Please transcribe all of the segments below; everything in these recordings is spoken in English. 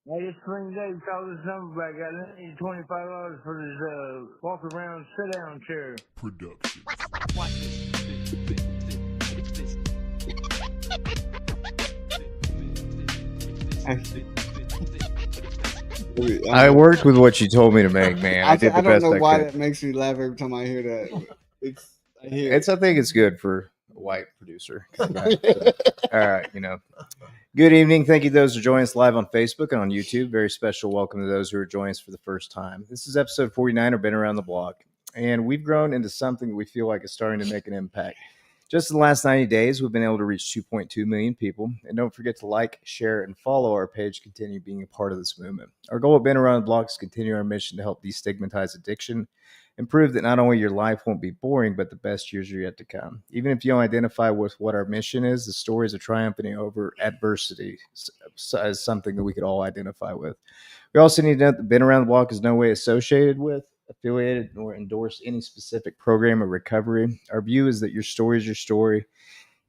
I just swing Dave, call this number back. I need $25 for this walk around sit down chair. Production. Watch I worked with what you told me to make, man. I did the best I could. I don't know why that makes me laugh every time I hear that. I think it's good for a white producer. All right, Good evening. Thank you to those who are joining us live on Facebook and on YouTube. Very special welcome to those who are joining us for the first time. This is episode 49 of Been Around the Block, and we've grown into something that we feel like is starting to make an impact. Just in the last 90 days, we've been able to reach 2.2 million people. And don't forget to like, share, and follow our page to continue being a part of this movement. Our goal at Been Around the Block is to continue our mission to help destigmatize addiction and prove that not only your life won't be boring, but the best years are yet to come. Even if you don't identify with what our mission is, the stories of triumphing over adversity is something that we could all identify with. We also need to note that Been Around the Block is no way associated with, affiliated, or endorse any specific program or recovery. Our view is that your story is your story,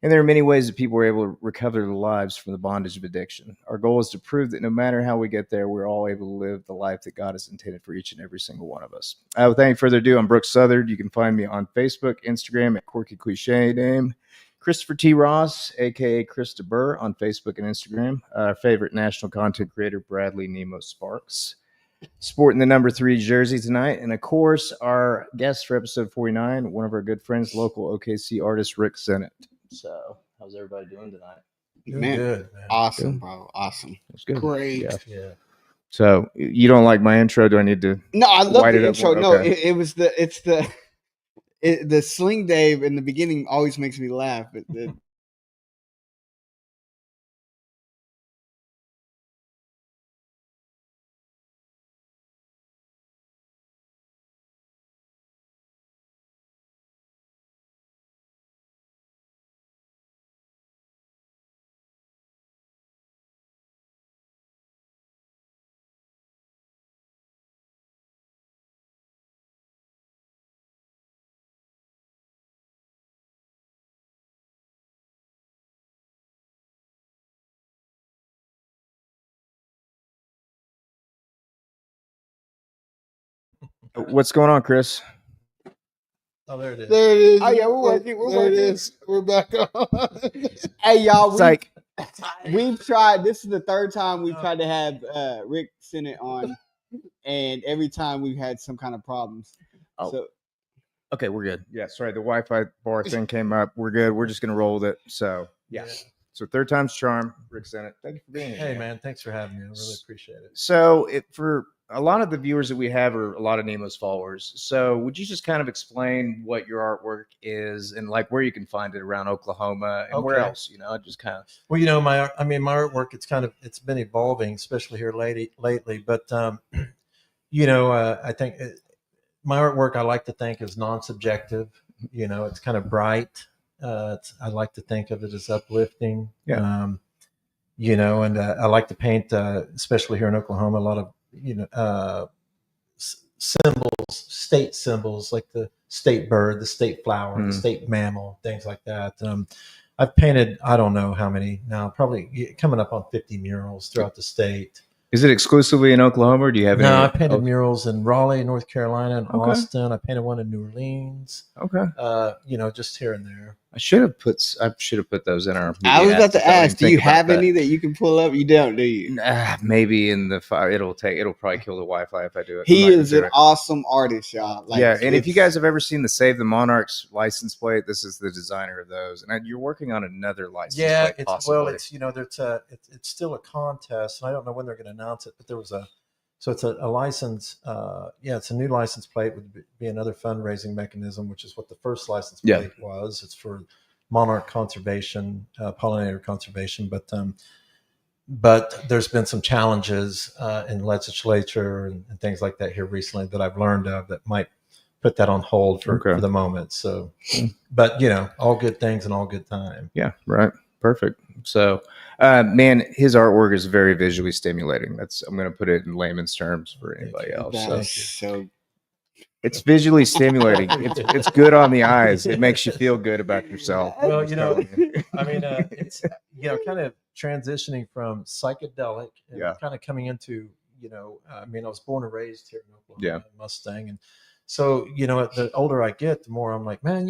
and there are many ways that people are able to recover their lives from the bondage of addiction. Our goal is to prove that no matter how we get there, we're all able to live the life that God has intended for each and every single one of us. Without any further ado, I'm Brooks Southard. You can find me on Facebook, Instagram at Quirky Cliche name, Christopher T. Ross, a.k.a. Chris DeBurr on Facebook and Instagram. Our favorite national content creator, Bradley Nemo Sparks. Sporting the number 3 jersey tonight. And, of course, our guest for episode 49, one of our good friends, local OKC artist, Rick Sinnett. So, how's everybody doing tonight? Man, good, man. Awesome, good. Bro. Awesome. That's good. Great. Yeah. So, you don't like my intro? Do I need to? No, I love the intro. No, okay. The Sling Dave in the beginning always makes me laugh. What's going on, Chris? Oh, there it is. There it is. Oh, yeah, we're working. It is. We're back on. Hey, y'all. We've tried. This is the third time we've tried to have Rick Sinnett on, and every time we've had some kind of problems. Oh. So, okay, we're good. Yeah, sorry. The Wi-Fi bar thing came up. We're good. We're just going to roll with it. So, yeah. So, third time's charm. Rick Sinnett. Thank you for being here. Hey, man. Thanks for having me. I really appreciate it. So, for a lot of the viewers that we have are a lot of Nemo's followers. So would you just kind of explain what your artwork is and like where you can find it around Oklahoma and where else, just kind of. Well, my artwork, it's been evolving, especially here lately. But, I think my artwork, I like to think is non-subjective. It's kind of bright. I like to think of it as uplifting. Yeah. And I like to paint, especially here in Oklahoma, a lot of, symbols, state symbols like the state bird, the state flower, the state mammal, things like that. I've painted, I don't know how many now, probably coming up on 50 murals throughout the state. Is it exclusively in Oklahoma, or do you have any? No, I painted murals in Raleigh, North Carolina, and Austin. I painted one in New Orleans. Okay. Just here and there. I should have put those in our. I was about to ask, do you have any that you can pull up? You don't, do you? Maybe in the fire. It'll probably kill the Wi-Fi if I do it. He is an awesome artist, y'all. And if you guys have ever seen the Save the Monarchs license plate, this is the designer of those, and you're working on another license plate. Yeah, it's still a contest, and I don't know when they're going to announce it, but there was it's a license. It's a new license plate, would be another fundraising mechanism, which is what the first license plate was. It's for monarch conservation, pollinator conservation. But there's been some challenges in legislature and things like that here recently that I've learned of that might put that on hold for the moment. So, but all good things and all good time. Yeah, right. Perfect. So, his artwork is very visually stimulating. I'm going to put it in layman's terms for anybody else. It's visually stimulating. It's good on the eyes. It makes you feel good about yourself. Well, it's kind of transitioning from psychedelic and Yeah. kind of coming into, I mean, I was born and raised here in Oklahoma, Yeah. Mustang. And so, the older I get, the more I'm like, man,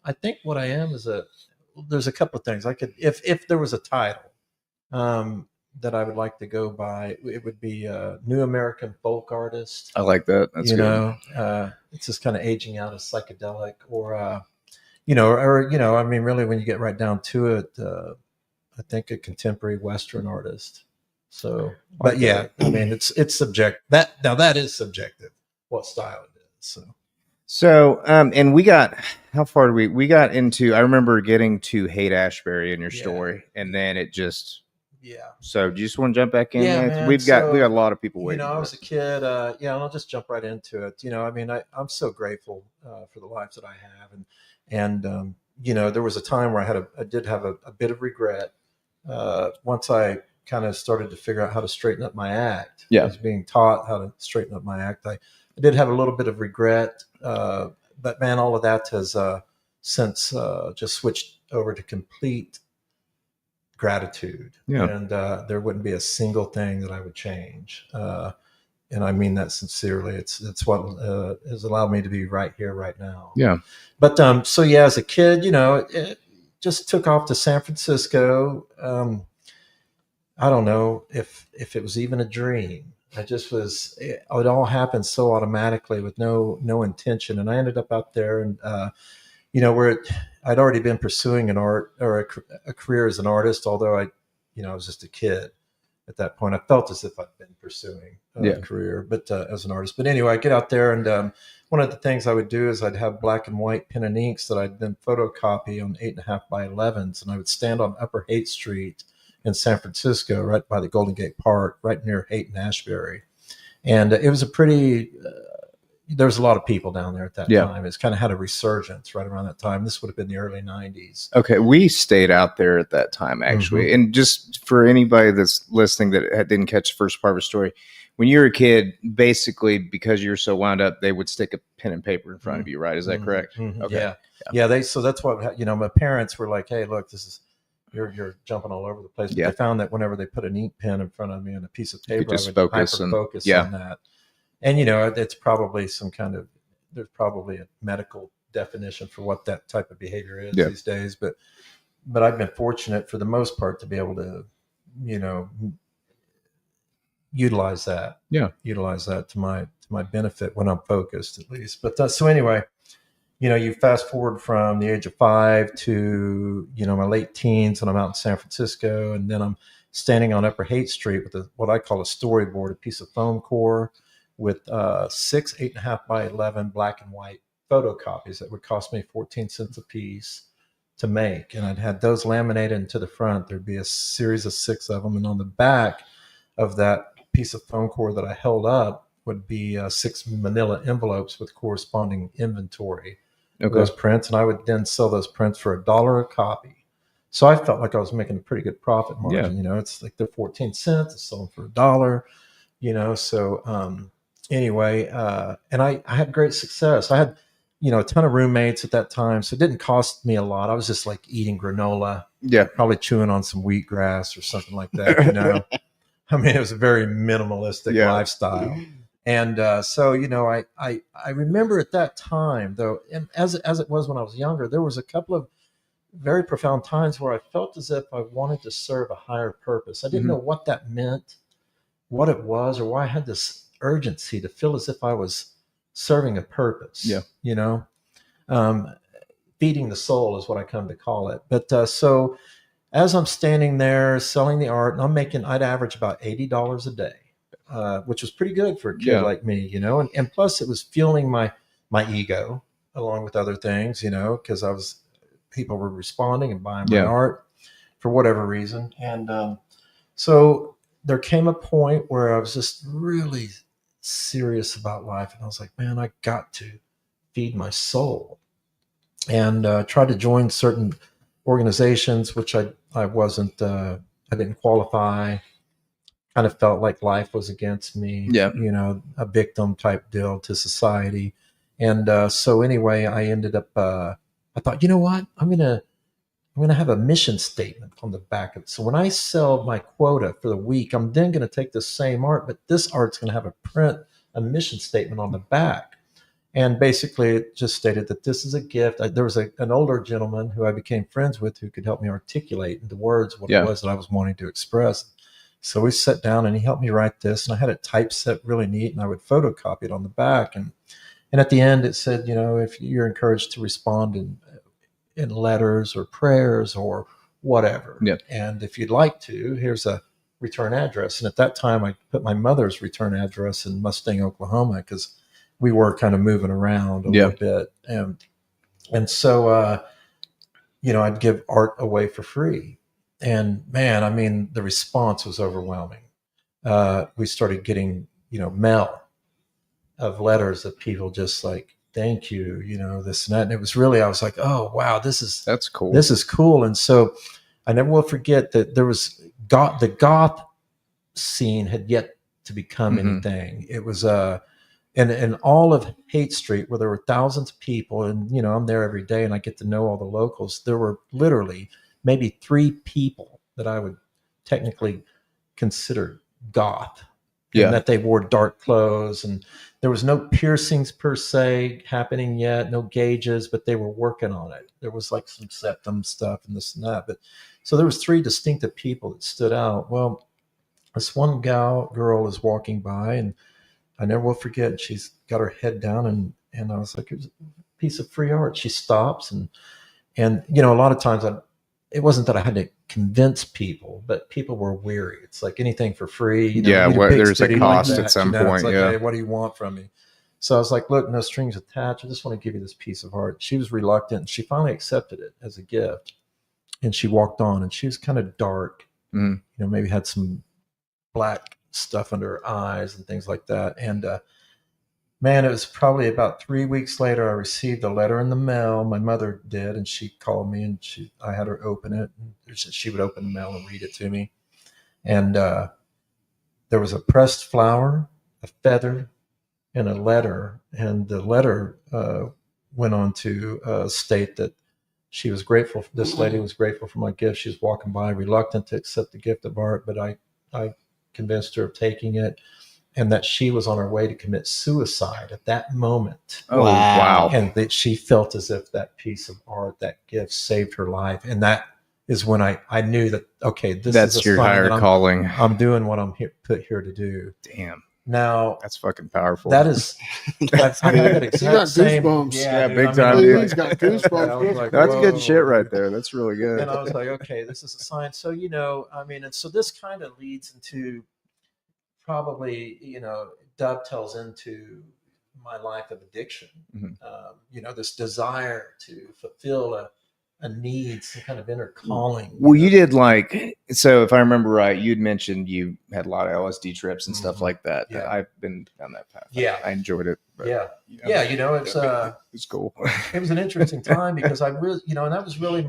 I think what I am is there's a couple of things I could, if there was a title, that I would like to go by, it would be a New American Folk Artist. I like that. That's good. It's just kind of aging out as psychedelic, or I mean, really, when you get right down to it, I think a contemporary Western artist. So, but yeah, I mean, it's subject that is subjective, what style it is. So, and we got, how far do we got into, I remember getting to Haight Ashbury in your story, and then it just, So do you just want to jump back in? Yeah, man. We got a lot of people waiting. I was a kid. And I'll just jump right into it. I mean, I'm so grateful for the life that I have, and there was a time where I did have a bit of regret once I kind of started to figure out how to straighten up my act. Yeah, I was being taught how to straighten up my act. I did have a little bit of regret, but man, all of that has since just switched over to complete gratitude. And there wouldn't be a single thing that I would change, and I mean that sincerely. It's what has allowed me to be right here right now. But so as a kid, it just took off to San Francisco. I don't know if it was even a dream. I just was, it all happened so automatically with no intention, and I ended up out there, and where I'd already been pursuing an art or a career as an artist, although I was just a kid at that point. I felt as if I'd been pursuing a career, but as an artist. But anyway, I get out there, and one of the things I would do is I'd have black and white pen and inks that I'd then photocopy on 8.5 by 11s, and I would stand on Upper Haight Street in San Francisco, right by the Golden Gate Park, right near Haight and Ashbury. And it was a pretty, there was a lot of people down there at that time. It's kind of had a resurgence right around that time. This would have been the early 90s. Okay, we stayed out there at that time, actually. Mm-hmm. And just for anybody that's listening that didn't catch the first part of the story, when you were a kid, basically, because you're so wound up, they would stick a pen and paper in front of you, right? Is that correct? Mm-hmm. Okay. Yeah. So that's what, my parents were like, hey, look, this is, you're jumping all over the place. But they found that whenever they put an ink pen in front of me and a piece of paper, I would focus on that. And, it's probably there's probably a medical definition for what that type of behavior is these days. But I've been fortunate for the most part to be able to, utilize that to my benefit when I'm focused, at least. But so anyway, you fast forward from the age of 5 to, my late teens, and I'm out in San Francisco, and then I'm standing on Upper Haight Street with what I call a storyboard, a piece of foam core with 6 8.5 by 11 black and white photocopies that would cost me 14 cents a piece to make. And I'd had those laminated into the front. There'd be a series of 6 of them. And on the back of that piece of foam core that I held up would be 6 manila envelopes with corresponding inventory of those prints. And I would then sell those prints for $1 a copy. So I felt like I was making a pretty good profit margin. It's like they're 14 cents, I sold them for $1, so anyway, and I had great success. I had, a ton of roommates at that time, so it didn't cost me a lot. I was just like eating granola, probably chewing on some wheatgrass or something like that. I mean, it was a very minimalistic lifestyle. And so, I remember at that time, though, and as it was when I was younger, there was a couple of very profound times where I felt as if I wanted to serve a higher purpose. I didn't know what that meant, what it was, or why I had this urgency to feel as if I was serving a purpose. Feeding the soul is what I come to call it. But so as I'm standing there selling the art, and I'd average about $80 a day, which was pretty good for a kid like me, and plus it was fueling my ego along with other things, because people were responding and buying my art for whatever reason. And so there came a point where I was just really serious about life. And I was like, man, I got to feed my soul, and tried to join certain organizations, which I wasn't, I didn't qualify. Kind of felt like life was against me, a victim type deal to society. And so anyway, I ended up, I thought, you know what, I'm going to I'm going to have a mission statement on the back of it. So when I sell my quota for the week, I'm then going to take the same art, but this art's going to have a mission statement on the back. And basically it just stated that this is a gift. There was an older gentleman who I became friends with who could help me articulate into words what it was that I was wanting to express. So we sat down and he helped me write this, and I had it typeset really neat, and I would photocopy it on the back. And at the end it said, if you're encouraged to respond in letters or prayers or whatever. Yep. And if you'd like to, here's a return address. And at that time I put my mother's return address in Mustang, Oklahoma, because we were kind of moving around a little bit. And so, I'd give art away for free. And man, I mean, the response was overwhelming. We started getting, mail of letters of people just like, thank you, this and that. And it was really, I was like, oh, wow, that's cool. This is cool. And so I never will forget that there was the goth scene had yet to become anything. It was, and all of Haight Street, where there were thousands of people, and, I'm there every day and I get to know all the locals. There were literally maybe 3 people that I would technically consider goth. Yeah. And that they wore dark clothes, and there was no piercings per se happening yet, no gauges, but they were working on it. There was like some septum stuff and this and that. But so there was 3 distinctive people that stood out. Well, this one girl is walking by, and I never will forget, she's got her head down, and I was like, here's a piece of free art. She stops, and a lot of times it wasn't that I had to convince people, but people were weary. It's like anything for free. There's a cost like at some point. It's like, hey, what do you want from me? So I was like, look, no strings attached. I just want to give you this piece of art. She was reluctant. She finally accepted it as a gift, and she walked on, and she was kind of dark, maybe had some black stuff under her eyes and things like that. And man, it was probably about 3 weeks later, I received a letter in the mail. My mother did, and she called me, and I had her open it. And she would open the mail and read it to me. And there was a pressed flower, a feather, and a letter. And the letter went on to state that she was grateful. This lady was grateful for my gift. She was walking by, reluctant to accept the gift of art, but I convinced her of taking it. And that she was on her way to commit suicide at that moment. Oh, wow. And that she felt as if that piece of art, that gift, saved her life. And that is when I knew that, okay, that's your higher calling. I'm doing what I'm put here to do. Damn. Now, that's fucking powerful. That is, I got that exact same. Goosebumps. Yeah, big time, dude. He's got goosebumps. Like, that's good shit right there. That's really good. And I was like, okay, this is a sign. So, and so this kind of leads into probably, dovetails into my life of addiction. This desire to fulfill a need, some kind of inner calling. Well, you did so if I remember right, you'd mentioned you had a lot of LSD trips and stuff like that. Yeah. I've been down that path. Yeah. I enjoyed it. But, it's cool. It was an interesting time because I really, and that was really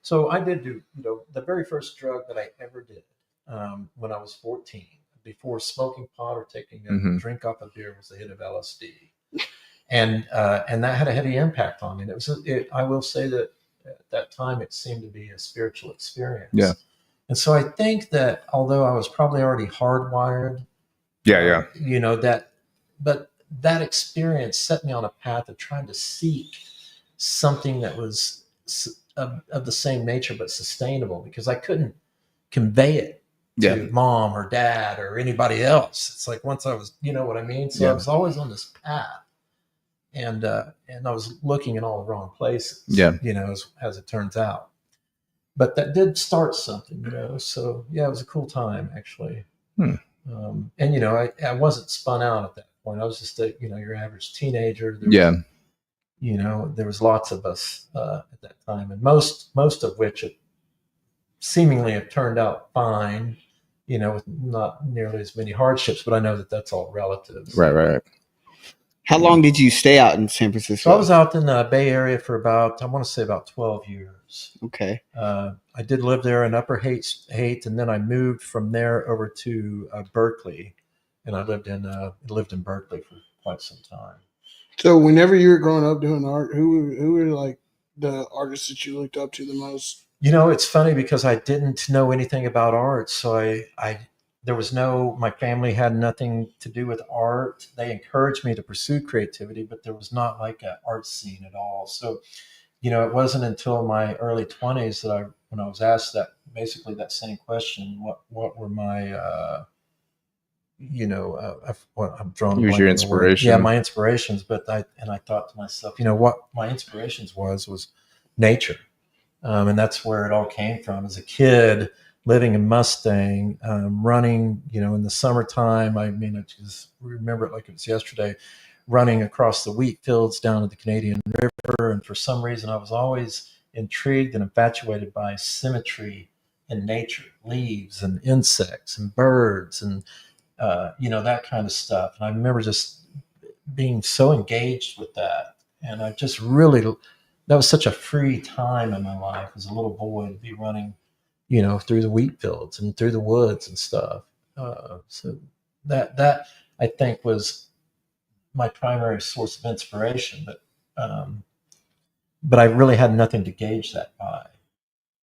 so I did do, the very first drug that I ever did when I was 14. Before smoking pot or taking a drink off a beer was a hit of LSD, and that had a heavy impact on me. And I will say that at that time it seemed to be a spiritual experience. Yeah, and so I think that although I was probably already hardwired, but that experience set me on a path of trying to seek something that was of the same nature but sustainable, because I couldn't convey it to mom or dad or anybody else. It's like once I was, you know what I mean? So I was always on this path, and I was looking in all the wrong places, as it turns out. But that did start something, so it was a cool time actually. And, I wasn't spun out at that point. I was just your average teenager. There was lots of us at that time, and most of which seemingly have turned out fine, with not nearly as many hardships, but I know that that's all relative. Right. How long did you stay out in San Francisco? So I was out in the Bay Area for about 12 years. Okay. I did live there in Upper Haight, and then I moved from there over to Berkeley, and I lived in Berkeley for quite some time. So whenever you were growing up doing art, who were like the artists that you looked up to the most? It's funny because I didn't know anything about art. So there was my family had nothing to do with art. They encouraged me to pursue creativity, but there was not like an art scene at all. So, it wasn't until my early 20s when I was asked basically that same question, what were my, I'm drawing a Use blank your on the word. inspiration. Yeah, my inspirations. But I thought to myself, what my inspirations was nature. And that's where it all came from. As a kid, living in Mustang, running, in the summertime. I mean, I just remember it like it was yesterday, running across the wheat fields down to the Canadian River. And for some reason, I was always intrigued and infatuated by symmetry in nature, leaves and insects and birds and, that kind of stuff. And I remember just being so engaged with that. And I just really, that was such a free time in my life as a little boy to be running, through the wheat fields and through the woods and stuff. So that I think was my primary source of inspiration, but I really had nothing to gauge that by.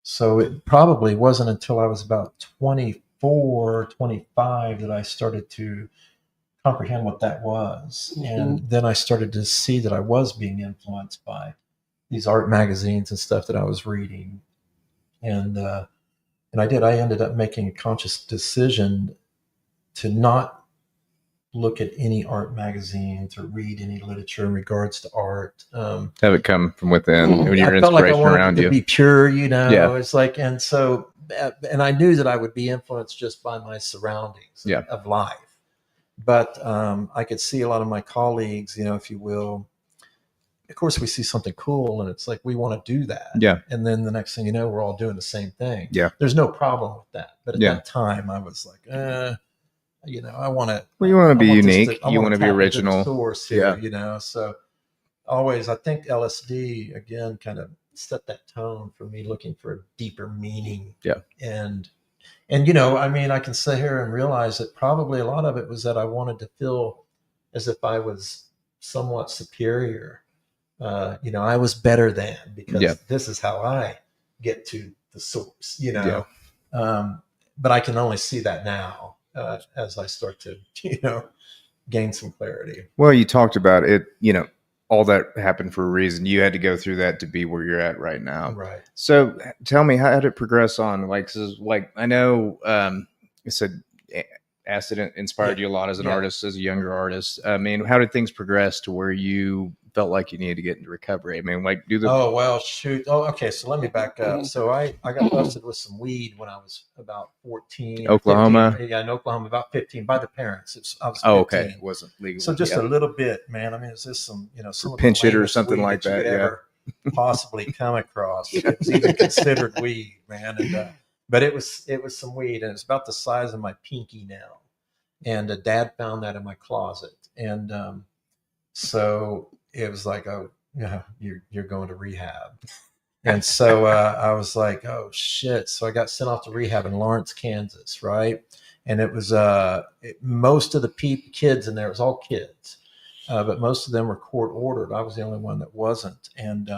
So it probably wasn't until I was about 24, 25 that I started to comprehend what that was. Mm-hmm. And then I started to see that I was being influenced by these art magazines and stuff that I was reading. And I ended up making a conscious decision to not look at any art magazines or read any literature in regards to art. Have it come from within when your I felt like I inspiration wanted around it to you. be pure, Yeah. It's like, and I knew that I would be influenced just by my surroundings of life. But I could see a lot of my colleagues, if you will. Of course, we see something cool, and it's like we want to do that. Yeah. And then the next thing you know, we're all doing the same thing. Yeah. There's no problem with that. But at that time, I was like, I want to. Well, you want to be unique. You want to be original. Source here, So always, I think LSD again kind of set that tone for me, looking for a deeper meaning. Yeah. And I can sit here and realize that probably a lot of it was that I wanted to feel as if I was somewhat superior. I was better than, because this is how I get to the source, but I can only see that now as I start to, gain some clarity. Well, you talked about it, all that happened for a reason. You had to go through that to be where you're at right now. Right. So tell me, how did it progress on? I know you said acid inspired you a lot as an artist, as a younger artist. I mean, how did things progress to where you felt like you needed to get into recovery? I mean, Oh, well, shoot. Oh, okay. So let me back up. So I got busted with some weed when I was about 14. Oklahoma? 15. Yeah, in Oklahoma, about 15 by the parents. I was 15. Oh, okay. It wasn't legal. So just a little bit, man. I mean, it's just some, some of the pinch it or lamest something weed like that. you could ever possibly come across. It was even considered weed, man. And, but it was some weed, and it's about the size of my pinky now. And Dad found that in my closet. And so it was like, oh, you're going to rehab. And so I was like, oh shit. So I got sent off to rehab in Lawrence, Kansas. Right. And it was most of the kids in there, it was all kids, but most of them were court ordered. I was the only one that wasn't. And,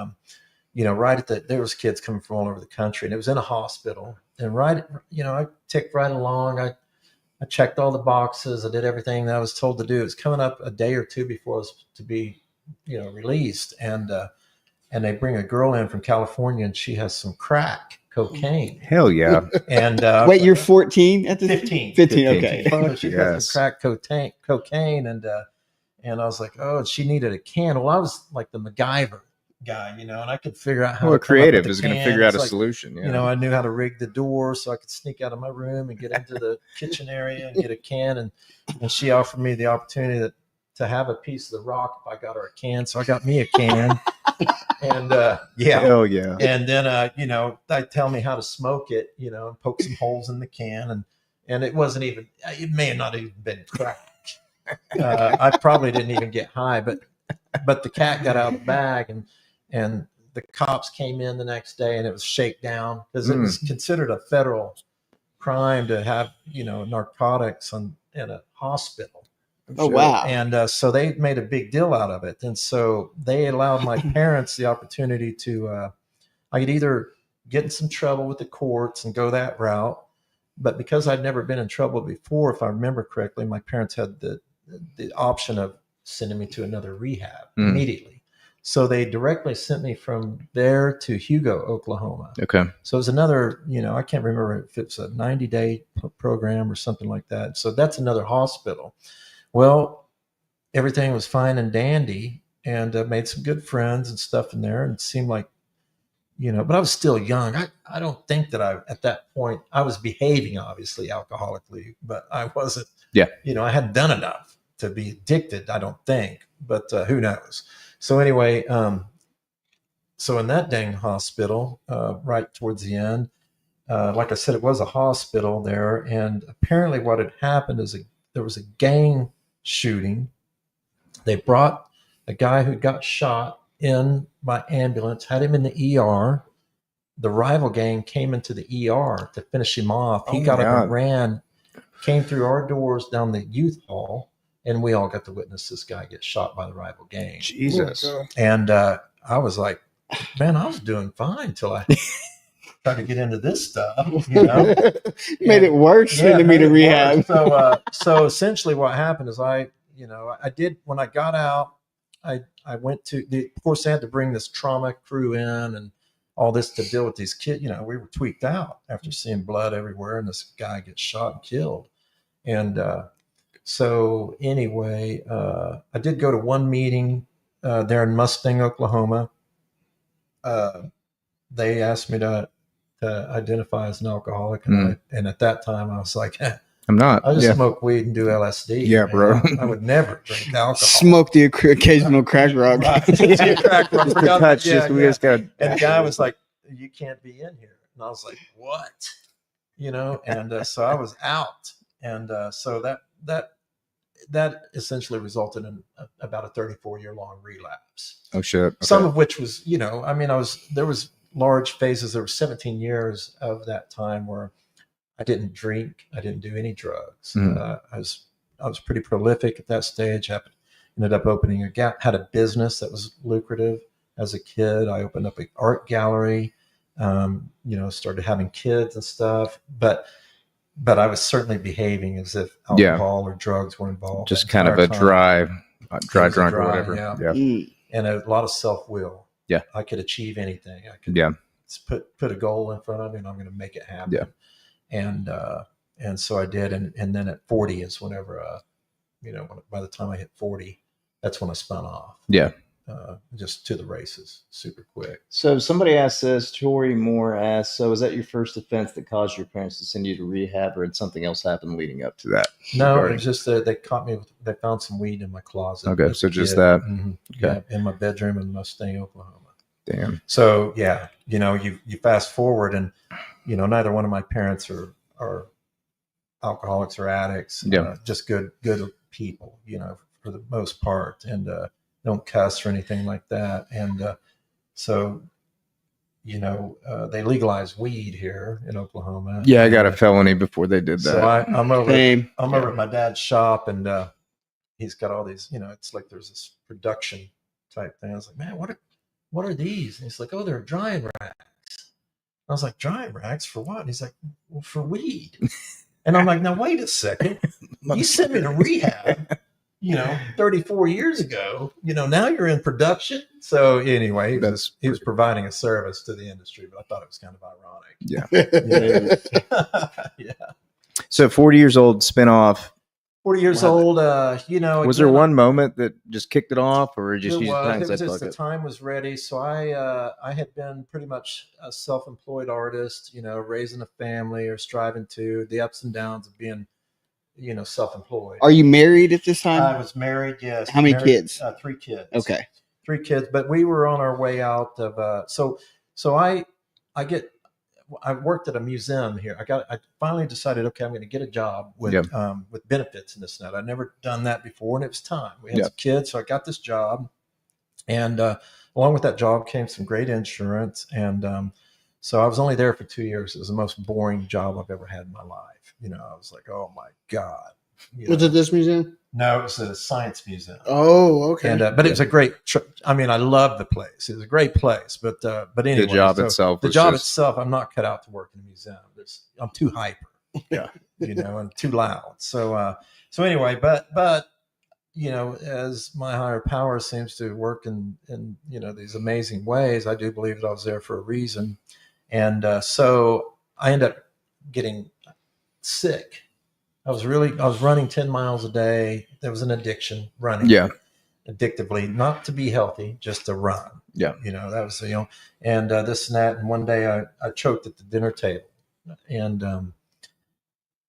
there was kids coming from all over the country, and it was in a hospital. And I ticked right along. I checked all the boxes. I did everything that I was told to do. It was coming up a day or two before I was to be, released. And they bring a girl in from California, and she has some crack cocaine. Hell yeah. And wait, you're 14 at this? 15. 15, okay. So she has some crack cocaine, and I was like, oh, she needed a can. Well, I was like the MacGyver guy, and I could figure out how. Well, to come up creative with is the going to can. figure out It's a solution. Yeah. I knew how to rig the door so I could sneak out of my room and get into the kitchen area and get a can. And she offered me the opportunity to have a piece of the rock if I got her a can. So I got me a can. And Hell yeah. And then they tell me how to smoke it, and poke some holes in the can, and it wasn't even. It may have not even been crack. I probably didn't even get high, but the cat got out of the bag, and the cops came in the next day, and it was shakedown because it was considered a federal crime to have narcotics in a hospital. Oh, wow. And so they made a big deal out of it. And so they allowed my parents the opportunity to, I could either get in some trouble with the courts and go that route. But because I'd never been in trouble before, if I remember correctly, my parents had the option of sending me to another rehab immediately. So they directly sent me from there to Hugo, Oklahoma. Okay. So it was another, I can't remember if it's a 90-day program or something like that. So that's another hospital. Well, everything was fine and dandy, and made some good friends and stuff in there, and it seemed like, but I was still young. I don't think that at that point, I was behaving obviously alcoholically, but I wasn't, I hadn't done enough to be addicted, I don't think, but who knows? So anyway, so in that dang hospital, right towards the end, like I said, it was a hospital there. And apparently what had happened is there was a gang shooting. They brought a guy who got shot in by ambulance, had him in the ER. The rival gang came into the ER to finish him off. He got up and ran, came through our doors down the youth hall, and we all got to witness this guy get shot by the rival gang. Jesus. And I was like, man, I was doing fine till I tried to get into this stuff. Made it worse sending me to rehab. So essentially what happened is I did, when I got out, I went to of course they had to bring this trauma crew in and all this to deal with these kids. We were tweaked out after seeing blood everywhere and this guy gets shot and killed. And so anyway, I did go to one meeting there in Mustang, Oklahoma. They asked me to identify as an alcoholic, and at that time I was like, I'm not. I just smoke weed and do LSD. Yeah, bro. I would never drink alcohol. Smoke the occasional crack rock. Right. Crack rock. Just a touch. And the guy was like, "You can't be in here," and I was like, "What?" And so I was out, and so that essentially resulted in about a 34-year-long relapse. Oh shit! Okay. Some of which was, there was large phases. There were 17 years of that time where I didn't drink. I didn't do any drugs. I was pretty prolific at that stage. I ended up opening had a business that was lucrative as a kid. I opened up an art gallery, started having kids and stuff, but I was certainly behaving as if alcohol or drugs were involved. Just kind of a dry drunk or whatever. Yeah. And a lot of self-will. Yeah. I could achieve anything. I could put a goal in front of me and I'm going to make it happen. Yeah. And so I did. And then at 40 is whenever, by the time I hit 40, that's when I spun off. Yeah. Just to the races super quick. So somebody asked this, Tori Moore asked, so was that your first offense that caused your parents to send you to rehab, or did something else happen leading up to that? No, it was just they caught me, they found some weed in my closet. Okay, so just that. Mm-hmm. Okay. Yeah, in my bedroom in Mustang, Oklahoma. Damn. So yeah, you fast forward and, neither one of my parents are alcoholics or addicts. Yeah. Just good people, for the most part. And, don't cuss or anything like that. And so, they legalized weed here in Oklahoma. Yeah, I got a felony before they did that. So I'm over at my dad's shop, and he's got all these, it's like there's this production type thing. I was like, man, what are these? And he's like, oh, they're drying racks. I was like, drying racks for what? And he's like, well, for weed. And I'm like, now wait a second. You sent me to rehab. 34 years ago, now you're in production. So anyway, he was providing a service to the industry, but I thought it was kind of ironic. Yeah. Yeah. So 40 years old, spin off. 40 years old, was there one moment that just kicked it off, or just used hindsight? The time was ready. So I had been pretty much a self-employed artist, raising a family or striving to the ups and downs of being self-employed. Are you married at this time? I was married, yes. How many kids? 3 kids. Okay. 3 kids, but we were on our way out of, so I worked at a museum here. I finally decided, okay, I'm going to get a job with benefits and this and that. I'd never done that before, and it was time. We had some kids, so I got this job, and along with that job came some great insurance, and so I was only there for 2 years. It was the most boring job I've ever had in my life. I was like, oh my God, Was it this museum? No, it was a science museum. Oh, okay. And but it was a great. I mean, I love the place. It was a great place. But anyway, The job itself. The was job just, itself, I'm not cut out to work in a museum. I'm too hyper. Yeah. And too loud. So anyway, but as my higher power seems to work in these amazing ways, I do believe that I was there for a reason. And so I ended up getting sick. I was running 10 miles a day. There was an addiction running. Yeah. Addictively, not to be healthy, just to run. Yeah. That was, and this and that. And one day I choked at the dinner table, and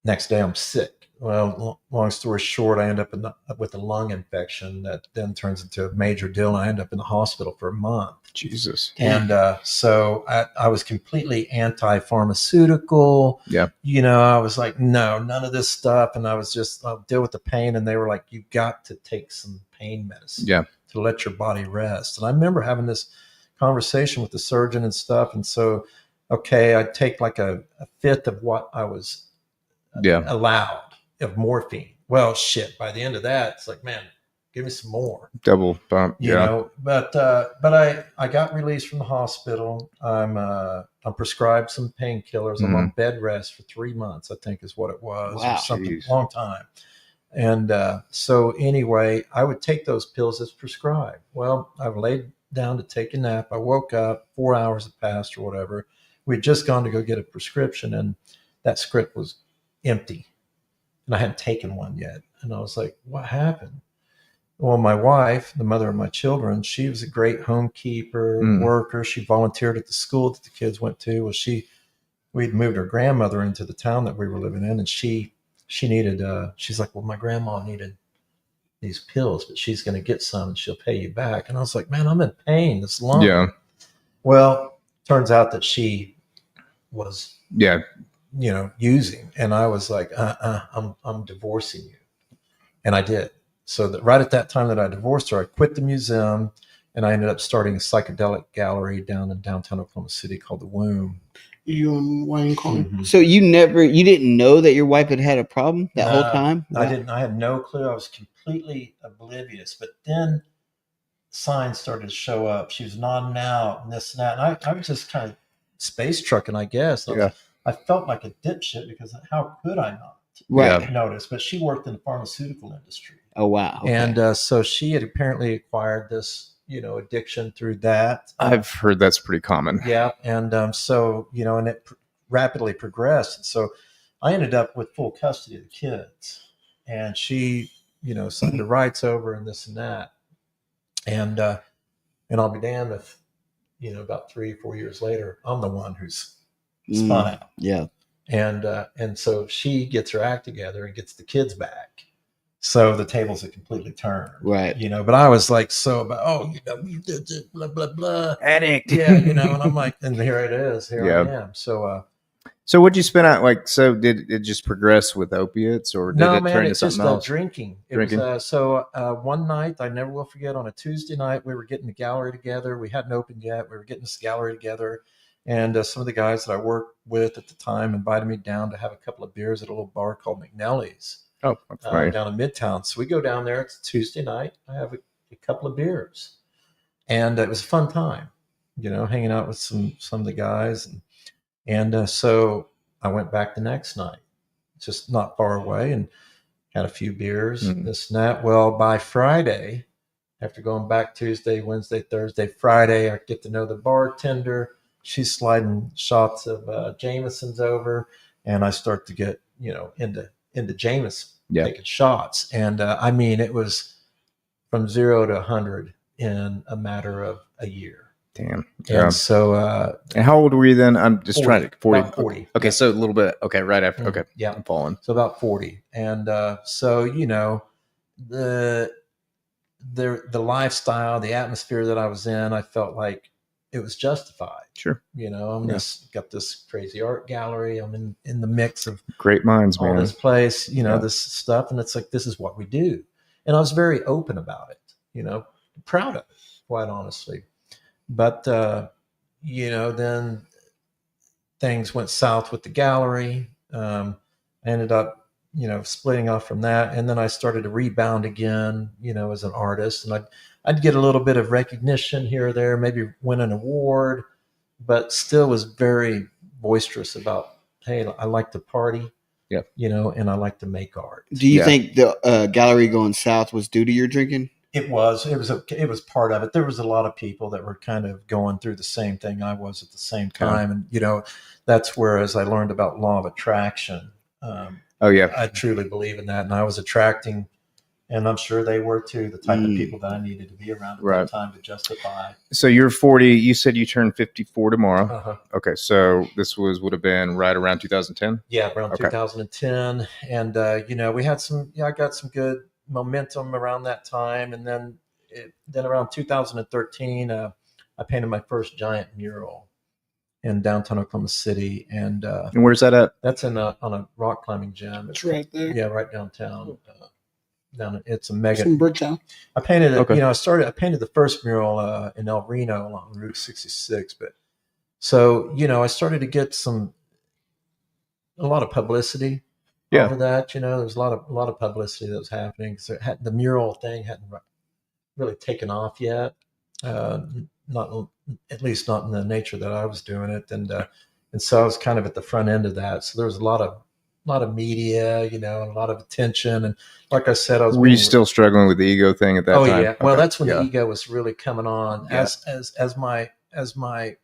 next day I'm sick. Well, long story short, I end up with a lung infection that then turns into a major deal. And I end up in the hospital for a month. Jesus. And so I was completely anti-pharmaceutical. Yeah. I was like, no, none of this stuff. And I was just, I'll deal with the pain. And they were like, you've got to take some pain medicine to let your body rest. And I remember having this conversation with the surgeon and stuff. And so, okay, I'd take like a fifth of what I was allowed of morphine. Well, shit, by the end of that, it's like, man, give me some more. Double bump. But I got released from the hospital. I'm prescribed some painkillers. I'm on bed rest for 3 months, I think is what it was. Wow. Or something, long time. And so anyway, I would take those pills as prescribed. Well, I laid down to take a nap. I woke up, 4 hours had passed or whatever. We'd just gone to go get a prescription, and that script was empty. And I hadn't taken one yet. And I was like, what happened? Well, my wife, the mother of my children, she was a great homekeeper, worker. She volunteered at the school that the kids went to. Well, we'd moved her grandmother into the town that we were living in. And she needed, she's like, well, my grandma needed these pills, but she's going to get some and she'll pay you back. And I was like, man, I'm in pain. This lung. Yeah. Well, turns out that she was, using. And I was like, I'm divorcing you. And I did. So that right at that time that I divorced her, I quit the museum and I ended up starting a psychedelic gallery down in downtown Oklahoma City called The Womb. You and Wayne Coyne. Mm-hmm. So you didn't know that your wife had a problem that whole time? I didn't. I had no clue. I was completely oblivious. But then signs started to show up. She was nodding out and this and that. And I was just kind of space trucking, I guess. I felt like a dipshit because how could I not notice? But she worked in the pharmaceutical industry. Oh, wow. Okay. And so she had apparently acquired this, addiction through that. I've heard that's pretty common. Yeah. And so, and it rapidly progressed. So I ended up with full custody of the kids. And she, signed the rights over and this and that. And I'll be damned if, about 3 or 4 years later, I'm the one who's spun out. Yeah. And so she gets her act together and gets the kids back. So the tables had completely turned. Right. But I was like, you did it, blah, blah, blah. Addict. Yeah, and I'm like, and here it is. Here I am. So what'd you spin out? Like, so did it just progress with opiates or did it turn into something else? Drinking. Drinking. One night, I never will forget, on a Tuesday night, we were getting the gallery together. We hadn't opened yet. We were getting this gallery together. And some of the guys that I worked with at the time invited me down to have a couple of beers at a little bar called McNelly's. Oh, that's right. Down in Midtown. So we go down there. It's Tuesday night. I have a couple of beers. And it was a fun time, hanging out with some of the guys. And so I went back the next night, just not far away, and had a few beers, this and that. Well, by Friday, after going back Tuesday, Wednesday, Thursday, Friday, I get to know the bartender. She's sliding shots of Jameson's over, and I start to get, into Jameson, taking shots. And it was from 0 to 100 in a matter of a year. Damn. And so, and how old were you then? I'm just 40, trying to 40. About 40. Okay. So a little bit. Okay. Right after. Okay. Yeah. I'm following. So about 40. And so, the lifestyle, the atmosphere that I was in, I felt like it was justified. Sure. I'm just got this crazy art gallery. I'm in the mix of great minds, all man. this place, this stuff. And it's like, this is what we do. And I was very open about it, proud of it, quite honestly. But, then things went south with the gallery. I ended up splitting off from that. And then I started to rebound again, as an artist. And I'd get a little bit of recognition here or there, maybe win an award, but still was very boisterous about, hey, I like to party, and I like to make art. Do you think the gallery going south was due to your drinking? It was part of it. There was a lot of people that were kind of going through the same thing I was at the same time. And, that's where, as I learned about law of attraction, I truly believe in that. And I was attracting, and I'm sure they were too, the type of people that I needed to be around at that time to justify. So you're 40, you said you turned 54 tomorrow. Uh-huh. Okay. So this would have been right around 2010? Yeah, around 2010. And, we had I got some good momentum around that time. And then around 2013, I painted my first giant mural in downtown Oklahoma City. And where's that at? That's on a rock climbing gym. It's right there. Yeah, right downtown. It's a mega. It's in Bricktown. I painted it. I painted the first mural in El Reno along Route 66. But so, I started to get a lot of publicity over that. There was a lot of publicity that was happening. So the mural thing hadn't really taken off yet. Not at least not in the nature that I was doing it. And so I was kind of at the front end of that. So there was a lot of media, and a lot of attention. And like I said, Were you still struggling with the ego thing at that time? Oh yeah. Well, Okay. that's when the ego was really coming on. Yeah. As my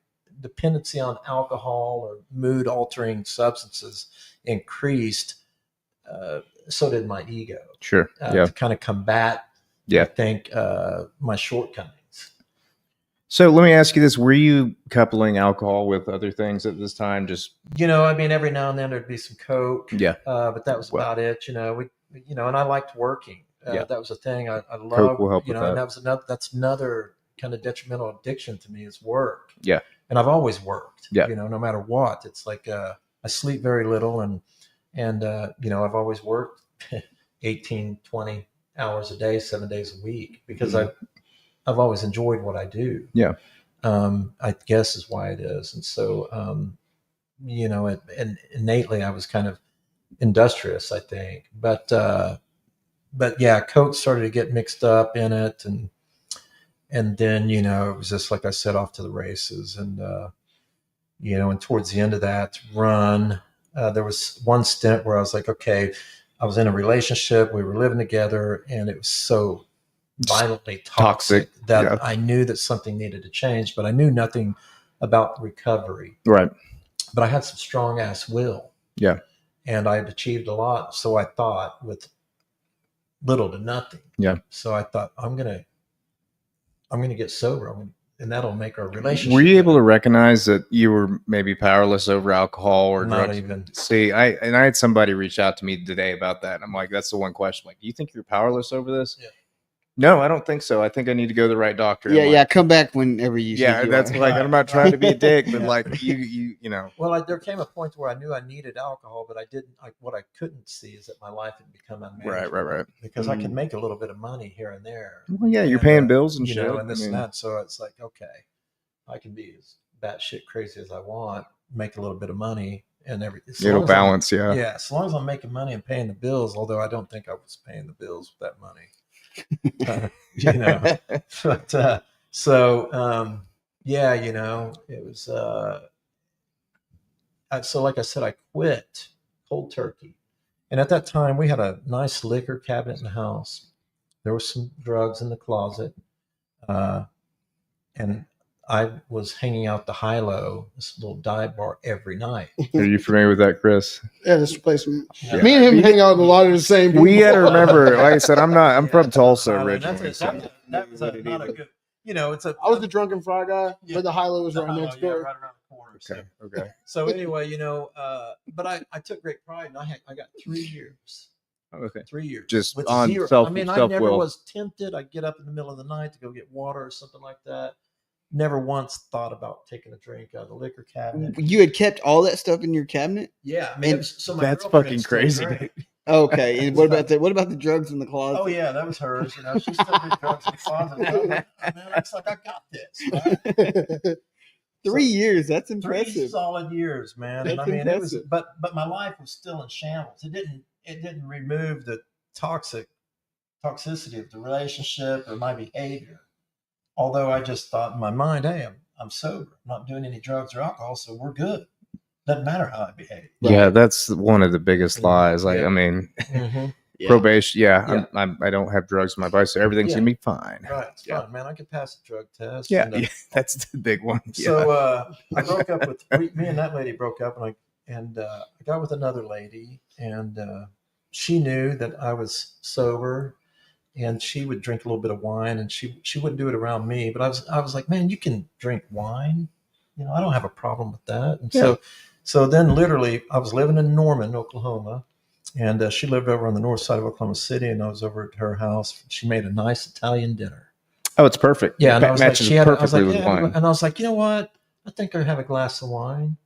dependency on alcohol or mood altering substances increased, so did my ego. Sure. To kind of combat, I think, my shortcomings. So let me ask you this. Were you coupling alcohol with other things at this time? Just, every now and then there'd be some Coke. Yeah. But that was about it. And I liked working. That was a thing I loved. Coke will help with that. And that's another kind of detrimental addiction to me is work. Yeah. And I've always worked, Yeah. No matter what. It's like, I sleep very little and I've always worked 18, 20 hours a day, 7 days a week because I've always enjoyed what I do. Yeah. I guess is why it is. And so, and innately I was kind of industrious, I think, but yeah, Coke started to get mixed up in it. And then, it was just, like I said, off to the races. And, and towards the end of that run, there was one stint where I was like, okay, I was in a relationship, we were living together, and it was so violently toxic that I knew that something needed to change, but I knew nothing about recovery. Right. But I had some strong ass will. Yeah. And I had achieved a lot. So I thought with little to nothing. Yeah. So I thought I'm going to get sober and that'll make our relationship. Were you able to recognize that you were maybe powerless over alcohol or Not drugs? even. See, I had somebody reach out to me today about that. And I'm like, that's the one question. Like, do you think you're powerless over this? Yeah. No, I don't think so. I think I need to go to the right doctor. Yeah, come back whenever you. Yeah, that's like I'm not trying to be a dick, but like you know. Well, there came a point where I knew I needed alcohol, but I didn't. What I couldn't see is that my life had become unmanageable. Right. Because I could make a little bit of money here and there. Well, yeah, you're paying bills and shit, and this and that. So it's like, okay, I can be as batshit crazy as I want, make a little bit of money, and everything. It'll balance, yeah. Yeah, as long as I'm making money and paying the bills. Although I don't think I was paying the bills with that money. But yeah, it was so like I said, I quit cold turkey, and at that time we had a nice liquor cabinet in the house. There was some drugs in the closet, and I was hanging out the High-Low, this little dive bar, every night. Are you familiar with that, Chris? Yeah, this place. Yeah. Me and him hang out with a lot of the same people. We had to remember, like I said, I'm from Tulsa originally. That was not a good, it's a. I was the drunken fry guy, but the High-Low was right next door. Right around the corner. Okay. So anyway, but I took great pride, and I got 3 years. Okay. 3 years. Just with on zero. self. I mean, I never was tempted. I'd get up in the middle of the night to go get water or something like that. Never once thought about taking a drink out of the liquor cabinet. You had kept all that stuff in your cabinet? Yeah, I mean, that's fucking crazy. Okay, and what about the drugs in the closet? Oh yeah, that was hers. She still did drugs in the closet. Man, it's like I got this. Right? 3 years. That's 3 impressive. solid years, man. And That's I mean, it was, impressive. but my life was still in shambles. It didn't remove the toxicity of the relationship or my behavior. Although I just thought in my mind, hey, I'm sober. I'm not doing any drugs or alcohol, so we're good. Doesn't matter how I behave. Yeah, that's one of the biggest lies. Like, Yeah. I mean, Yeah. probation. Yeah, Yeah. I don't have drugs in my body, so everything's Yeah. gonna be fine. Right. It's Yeah. fine, man. I could pass a drug test. Yeah, And, yeah, that's the big one. Yeah. So I broke up with me and that lady broke up, and I got with another lady, and she knew that I was sober, and she would drink a little bit of wine, and she wouldn't do it around me. But I was like, man, you can drink wine, I don't have a problem with that. And so then literally, I was living in Norman, Oklahoma, and she lived over on the north side of Oklahoma City, and I was over at her house. She made a nice Italian dinner. Oh, it's perfect. Yeah, and I was like, matches perfectly with wine. and I was like, you know what? I think I have a glass of wine.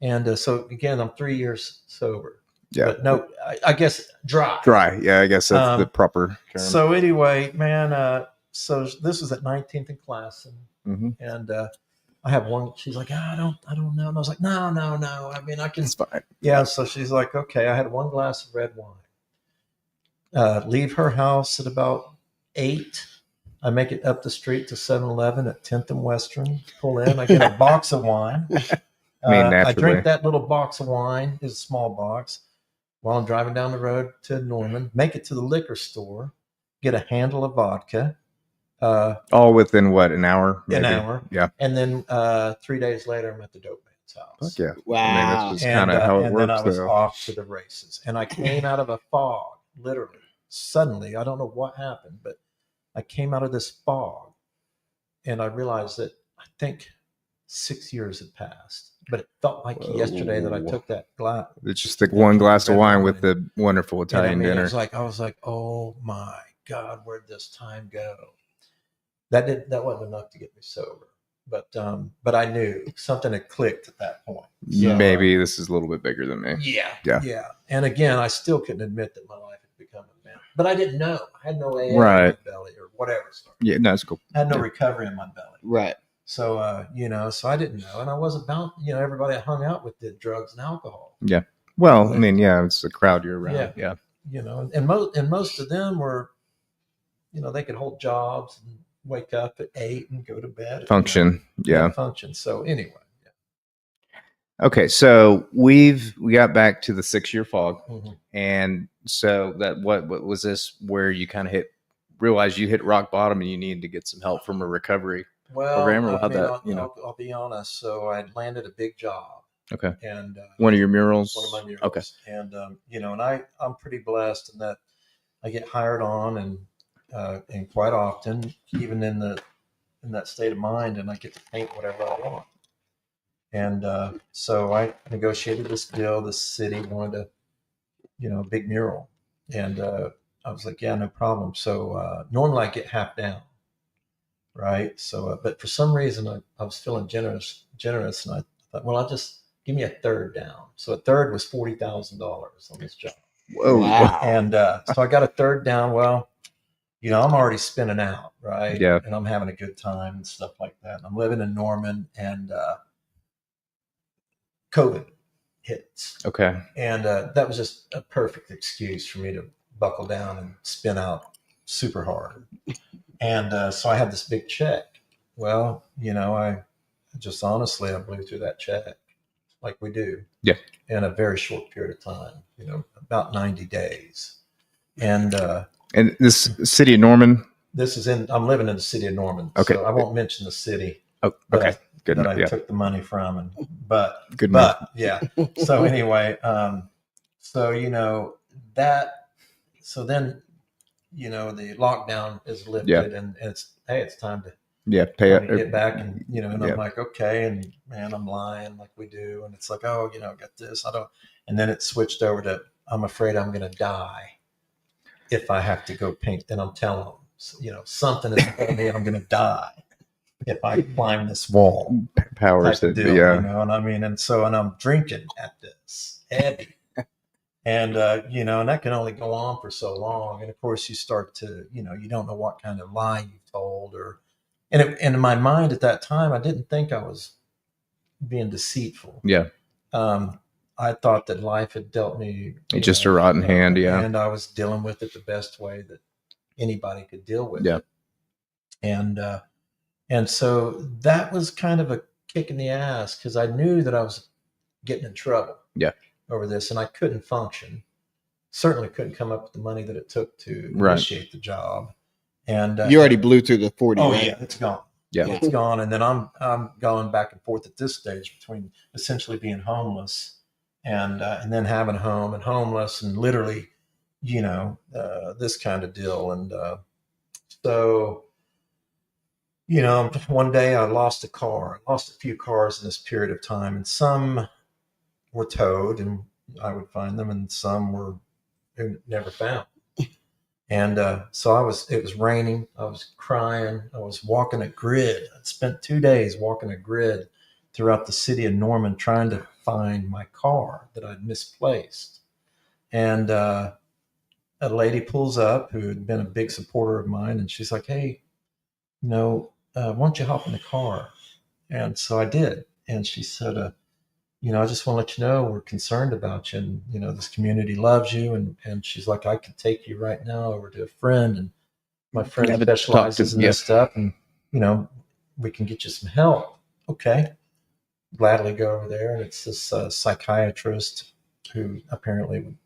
And so again, I'm 3 years sober. Yeah. But no, I guess dry. Dry. Yeah, I guess that's the proper term. So anyway, man, so this was at 19th and Classen, and I have one. She's like, I don't know. And I was like, no. I mean, I can. It's fine. Yeah. So she's like, okay. I had one glass of red wine. Leave her house at about 8. I make it up the street to 7-Eleven at 10th and Western. Pull in. I get a box of wine. I drink that little box of wine. It's a small box. While I'm driving down the road to Norman, make it to the liquor store, get a handle of vodka. All within what, an hour? Maybe? An hour. Yeah. And then 3 days later, I'm at the dope man's house. Fuck yeah. Wow. I mean, that's just kind of how it and works. And then I was though. off to the races. And I came out of a fog, literally. Suddenly, I don't know what happened, but I came out of this fog, and I realized that I think 6 years had passed. But it felt like yesterday that I took that glass. It's just like one glass of wine with the wonderful Italian dinner. I was like, oh my God, where'd this time go? That wasn't enough to get me sober. But I knew something had clicked at that point. So, maybe this is a little bit bigger than me. Yeah. And again, I still couldn't admit that my life had become a mess. But I didn't know. I had no AA in my belly or whatever. Yeah, no, it's cool. I had no recovery in my belly. Right. So, so I didn't know. And I wasn't about, everybody I hung out with did drugs and alcohol. Yeah. Well, I mean, yeah, it's the crowd you're around. Yeah. And most of them were, they could hold jobs and wake up at 8 and go to bed. Function. Function. So anyway. Yeah. Okay. So we got back to the 6-year fog. And so what was this where you kind of realized you hit rock bottom and you needed to get some help from a recovery program, or I'll be honest. So I landed a big job. Okay. And one of your murals. One of my murals. Okay. And and I'm pretty blessed in that I get hired on and quite often, even in that state of mind, and I get to paint whatever I want. And so I negotiated this deal. The city wanted a big mural, and I was like, yeah, no problem. So normally I get half down. Right. So, but for some reason I was feeling generous, and I thought, well, I'll just give me a third down. So a third was $40,000 on this job. Whoa. Wow. And so I got a third down. Well, I'm already spinning out. Right. Yeah. And I'm having a good time and stuff like that. And I'm living in Norman, and COVID hits. Okay. And that was just a perfect excuse for me to buckle down and spin out super hard. And so I had this big check. Well, I just honestly, I blew through that check like we do. Yeah. In a very short period of time, about 90 days. And this city of Norman? I'm living in the city of Norman. Okay. So I won't mention the city. Oh, okay. Good that enough. I took the money from. But yeah. So anyway, so then, the lockdown is lifted, and it's time to pay it. Get back, and and I'm like, okay, and man, I'm lying like we do, and it's like, oh, I got this, and then it switched over to, I'm afraid I'm going to die if I have to go paint, and I'm telling them, something is telling me I'm going to die if I climb this wall. Powers that deal, and I mean, and I'm drinking at this heavy. And, and that can only go on for so long. And of course you start to, you don't know what kind of lie you've told and in my mind at that time, I didn't think I was being deceitful. Yeah. I thought that life had dealt me Just a rotten hand. Yeah. and I was dealing with it the best way that anybody could deal with Yeah. it. And so that was kind of a kick in the ass because I knew that I was getting in trouble. Yeah. Over this, and I couldn't function. Certainly couldn't come up with the money that it took to Right. initiate the job. And You already blew through the 40. oh right? yeah, it's gone. Yeah. It's gone. And then I'm going back and forth at this stage between essentially being homeless and then having a home and homeless and literally, this kind of deal. And so, one day I lost a car. I lost a few cars in this period of time, and some were towed and I would find them, and some were never found. And so it was raining. I was crying. I was walking a grid. I'd spent 2 days walking a grid throughout the city of Norman trying to find my car that I'd misplaced. And a lady pulls up who had been a big supporter of mine, and she's like, "Hey, why don't you hop in the car?" And so I did. And she said, I just want to let you know we're concerned about you, and this community loves you. And she's like, I could take you right now over to a friend, and my friend specializes in this stuff, and we can get you some help. Okay, gladly go over there. And it's this psychiatrist who apparently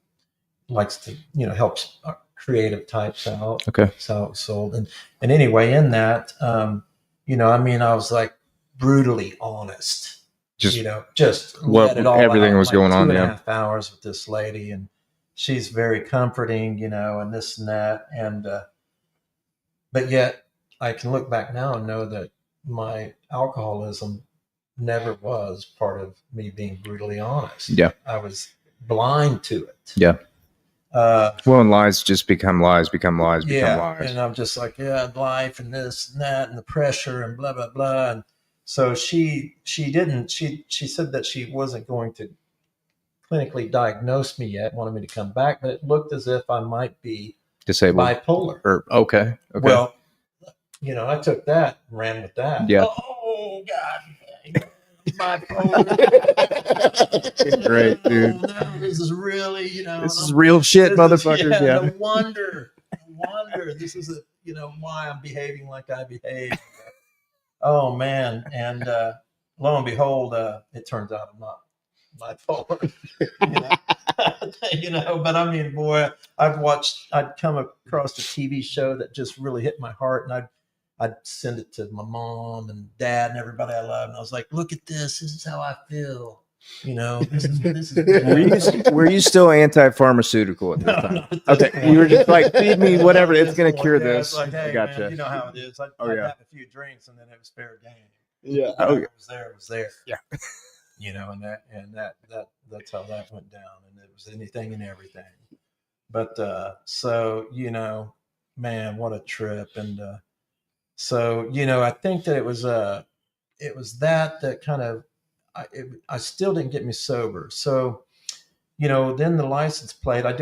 likes to helps creative types out. Okay, that's how it was sold. And anyway, in that, I was like brutally honest. Just what it all everything out. was going on. 2.5 hours with this lady, and she's very comforting, and this and that. And, but yet I can look back now and know that my alcoholism never was part of me being brutally honest. Yeah. I was blind to it. Yeah. And lies just become lies, become lies. And I'm just like, life and this and that and the pressure and blah, blah, blah. And so she said that she wasn't going to clinically diagnose me yet, wanted me to come back, but it looked as if I might be disabled, bipolar. Okay. Well, I took that and ran with that. Yeah. Oh God, bipolar. Great, dude. No, this is really, this is real shit, motherfuckers. No wonder. This is why I'm behaving like I behave. Oh man. And lo and behold, it turns out I'm not bipolar. But I mean, boy, I'd come across a TV show that just really hit my heart, and I'd send it to my mom and dad and everybody I love, and I was like, look at this is how I feel. This is were you still anti-pharmaceutical at this time? Okay, you were just like, feed me whatever, it's going to cure this. Like, hey, gotcha. Man, you know how it is. I'd have a few drinks and then it was fair game. Yeah. It was there. Yeah. And that's how that went down. And it was anything and everything. But so man, what a trip. And so I think that it was that kind of. I still didn't get me sober. So, then the license plate, I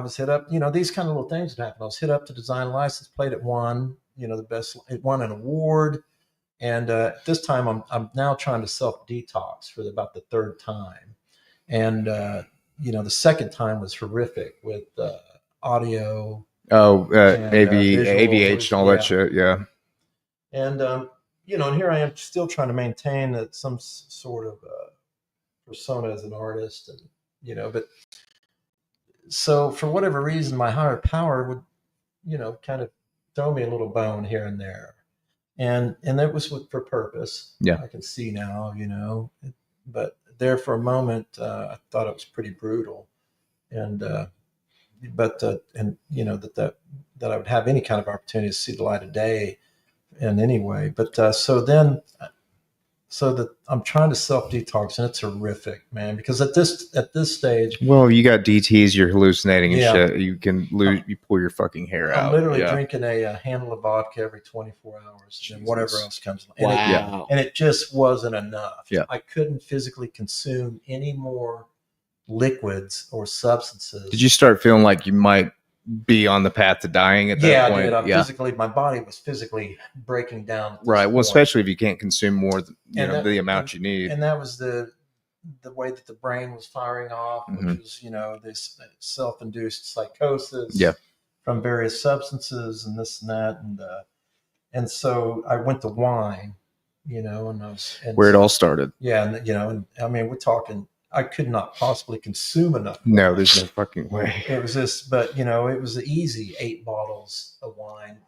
was hit up, these kind of little things that happened. I was hit up to design a license plate. It won, it won an award. And this time I'm now trying to self-detox for about the third time. And, the second time was horrific with audio. AVH and all that shit. Yeah. And, and here I am still trying to maintain some sort of persona as an artist, and but so for whatever reason, my higher power would, kind of throw me a little bone here and there, and that was for purpose. Yeah, I can see now, but there for a moment, I thought it was pretty brutal, and that I would have any kind of opportunity to see the light of day. And anyway, but so that I'm trying to self-detox, and it's horrific, man, because at this stage, well, you got DTs, you're hallucinating and Yeah. shit. You can you pull your fucking hair out. I'm literally Yeah. drinking a handle of vodka every 24 hours, and whatever else comes along. Wow. And it just wasn't enough. Yeah. I couldn't physically consume any more liquids or substances. Did you start feeling like you might be on the path to dying at that point. Dude, I'm physically, my body was physically breaking down. At this right. Well, point. Especially if you can't consume more, the amount you need. And that was the way that the brain was firing off, which was, this self-induced psychosis from various substances and this and that. And so I went to wine, and I was where it all started. Yeah. And, I mean, we're talking, I could not possibly consume enough wine. No, there's no fucking way. It was this, but it was the easy 8 bottles of wine.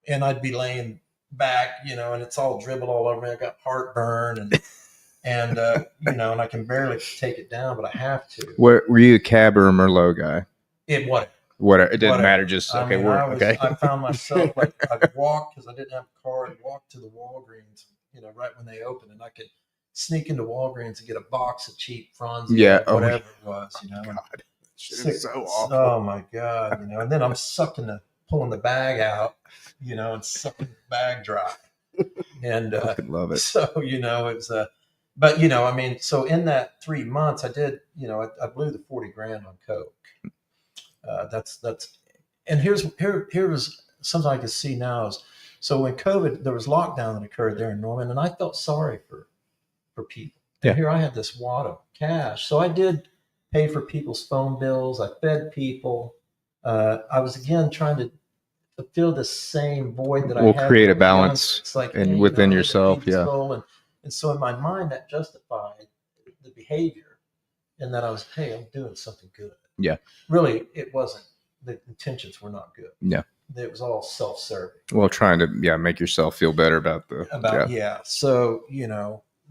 And I'd be laying back, and it's all dribbled all over me. I got heartburn and and I can barely take it down, but I have to. Were you a cab or a Merlot guy? Whatever. It didn't matter. Just okay. I found myself like I'd walk because I didn't have a car. I'd walk to the Walgreens, right when they opened, and I could sneak into Walgreens and get a box of cheap Franzia, whatever it was, God, shit is so awful. Oh my God, and then I'm pulling the bag out, and sucking the bag dry, and I love it. So it's but I mean, so in that 3 months, I did, I blew the 40 grand on coke. That's and here was something I can see now is, so when COVID, there was lockdown that occurred there in Norman, and I felt sorry for people. And here I had this wad of cash. So I did pay for people's phone bills. I fed people. I was again trying to fill the same void that I had. Create a balance. It's like, and within yourself. Yeah. And so in my mind, that justified the behavior, and that I was, hey, I'm doing something good. Yeah. Really, it wasn't. The intentions were not good. Yeah. It was all self-serving. Well, trying to make yourself feel better about So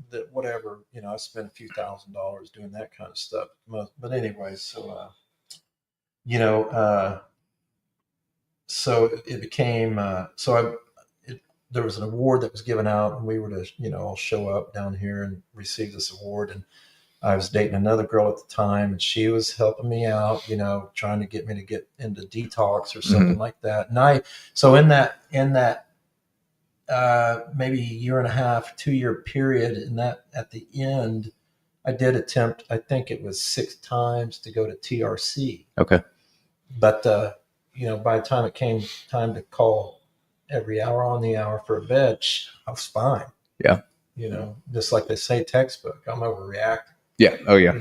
that whatever, I spent a few $1,000s doing that kind of stuff. But anyway, so so it became there was an award that was given out, and we were to all show up down here and receive this award. And I was dating another girl at the time, and she was helping me out, trying to get me to get into detox or something like that. And so in that maybe a year and a half, 2 year period, and that at the end, I did attempt, I think it was 6 times to go to TRC. Okay. But, by the time it came time to call every hour on the hour for a bed, I was fine. Yeah. Just like they say textbook, I'm overreacting. Yeah. Oh yeah.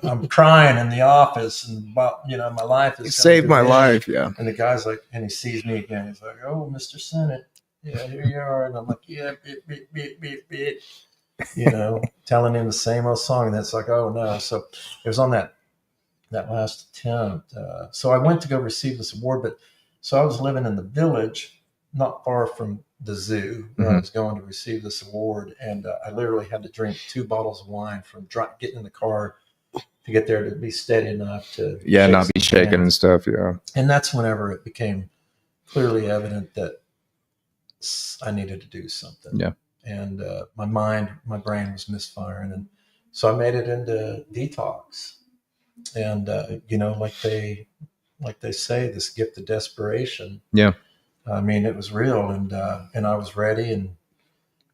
I'm crying in the office, and my life is saved my life. Yeah. And the guy's like, and he sees me again. He's like, "Oh, Mr. Sinnett, yeah, here you are." And I'm like, "Yeah, beep." Telling him the same old song. And that's like, oh no. So it was on that last attempt. So I went to go receive this award, but so I was living in the village, not far from the zoo, where I was going to receive this award, and I literally had to drink 2 bottles of wine from getting in the car to get there, to be steady enough to not be shaking and stuff. Yeah. And that's whenever it became clearly evident that I needed to do something. Yeah. And my brain was misfiring, and so I made it into detox. And like they say, this gift of desperation. Yeah. I mean, it was real, and I was ready, and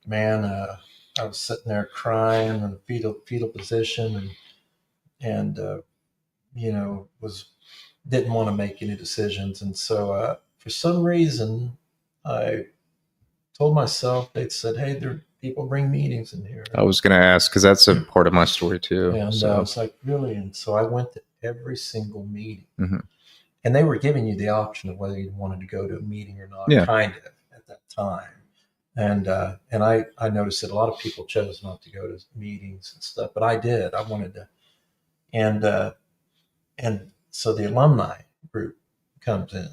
man, I was sitting there crying in a fetal position, and didn't want to make any decisions, and so for some reason, I told myself, they said, "Hey, people bring meetings in here." I was going to ask, because that's a part of my story too. And I was like, really? And so I went to every single meeting. Mm-hmm. And they were giving you the option of whether you wanted to go to a meeting or not, kind of, at that time. And I noticed that a lot of people chose not to go to meetings and stuff, but I did. I wanted to. And so the alumni group comes in,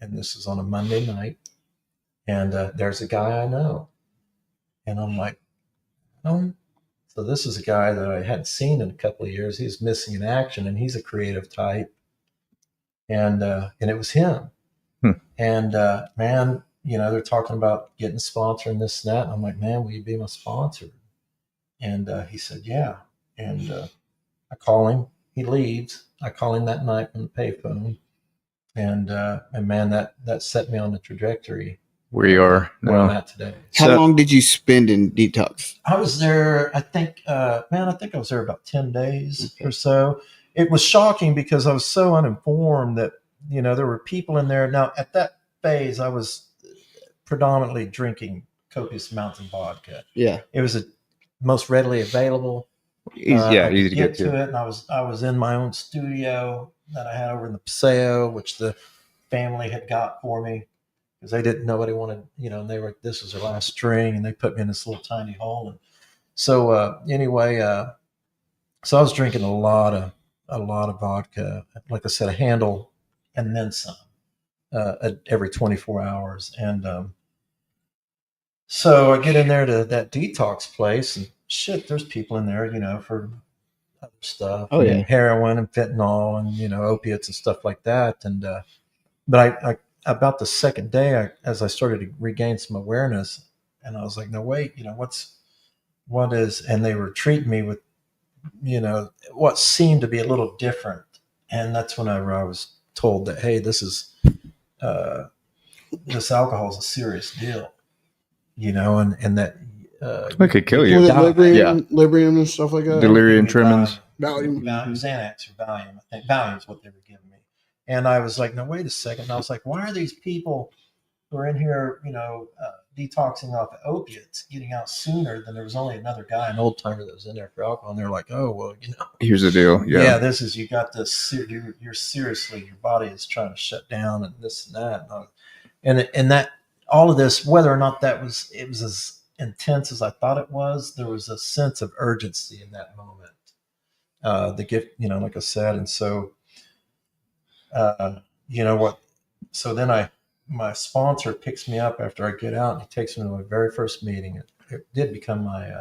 and this is on a Monday night, and there's a guy I know. And I'm like, oh. So this is a guy that I hadn't seen in a couple of years. He's missing in action, and he's a creative type. And it was him. And man, they're talking about getting a sponsor and this and that. And I'm like, man, will you be my sponsor? And he said, yeah. And I call him. He leaves. I call him that night from the payphone. And man, that set me on the trajectory where you are now. Where I'm at today. How long did you spend in detox? I was there, I think I was there about 10 days or so. It was shocking because I was so uninformed that there were people in there. Now at that phase, I was predominantly drinking copious amounts of vodka. Yeah. It was the most readily available. I easy could to get to. it, and I was in my own studio that I had over in the Paseo, which the family had got for me because they didn't nobody wanted, and this was their last string, and they put me in this little tiny hole. And so anyway, so I was drinking a lot of vodka, like I said, a handle and then some every 24 hours, and so I get in there to that detox place, and shit, there's people in there, for other stuff, Oh, yeah. and heroin and fentanyl and opiates and stuff like that. And but I about the second day, as I started to regain some awareness, and I was like, no, wait, what is? And they were treating me with what seemed to be a little different, and that's when I was told that, hey, this alcohol is a serious deal, and that It could kill you. Was it die. Librium and stuff like that? Delirium tremens. Valium. Xanax or Valium. I think Valium is what they were giving me. And I was like, no, wait a second. And I was like, why are these people who are in here, detoxing off of opiates getting out sooner than there was only another guy, an old timer that was in there for alcohol? And they're like, oh, well, Here's the deal. Yeah. this is, you got this, you're seriously, your body is trying to shut down and this and that. And that, all of this, whether or not it was as intense as I thought it was, there was a sense of urgency in that moment. The gift, like I said. And so, so then my sponsor picks me up after I get out, and he takes me to my very first meeting. It did become my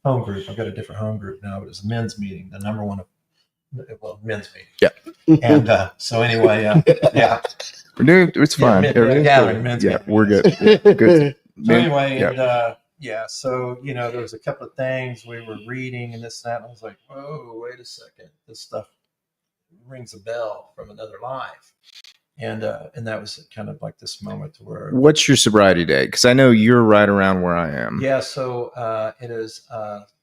home group. I've got a different home group now, but it was a men's meeting, the number one, men's meeting. Yeah. And so anyway, yeah. We're doing, it's fine. Gathering, men's yeah, meeting. we're good. Good. So anyway, and so there was a couple of things we were reading and this and that, and I was like, whoa, wait a second, this stuff rings a bell from another life. And that was kind of like this moment where. What's your sobriety date? Because I know you're right around where I am. Yeah, so it is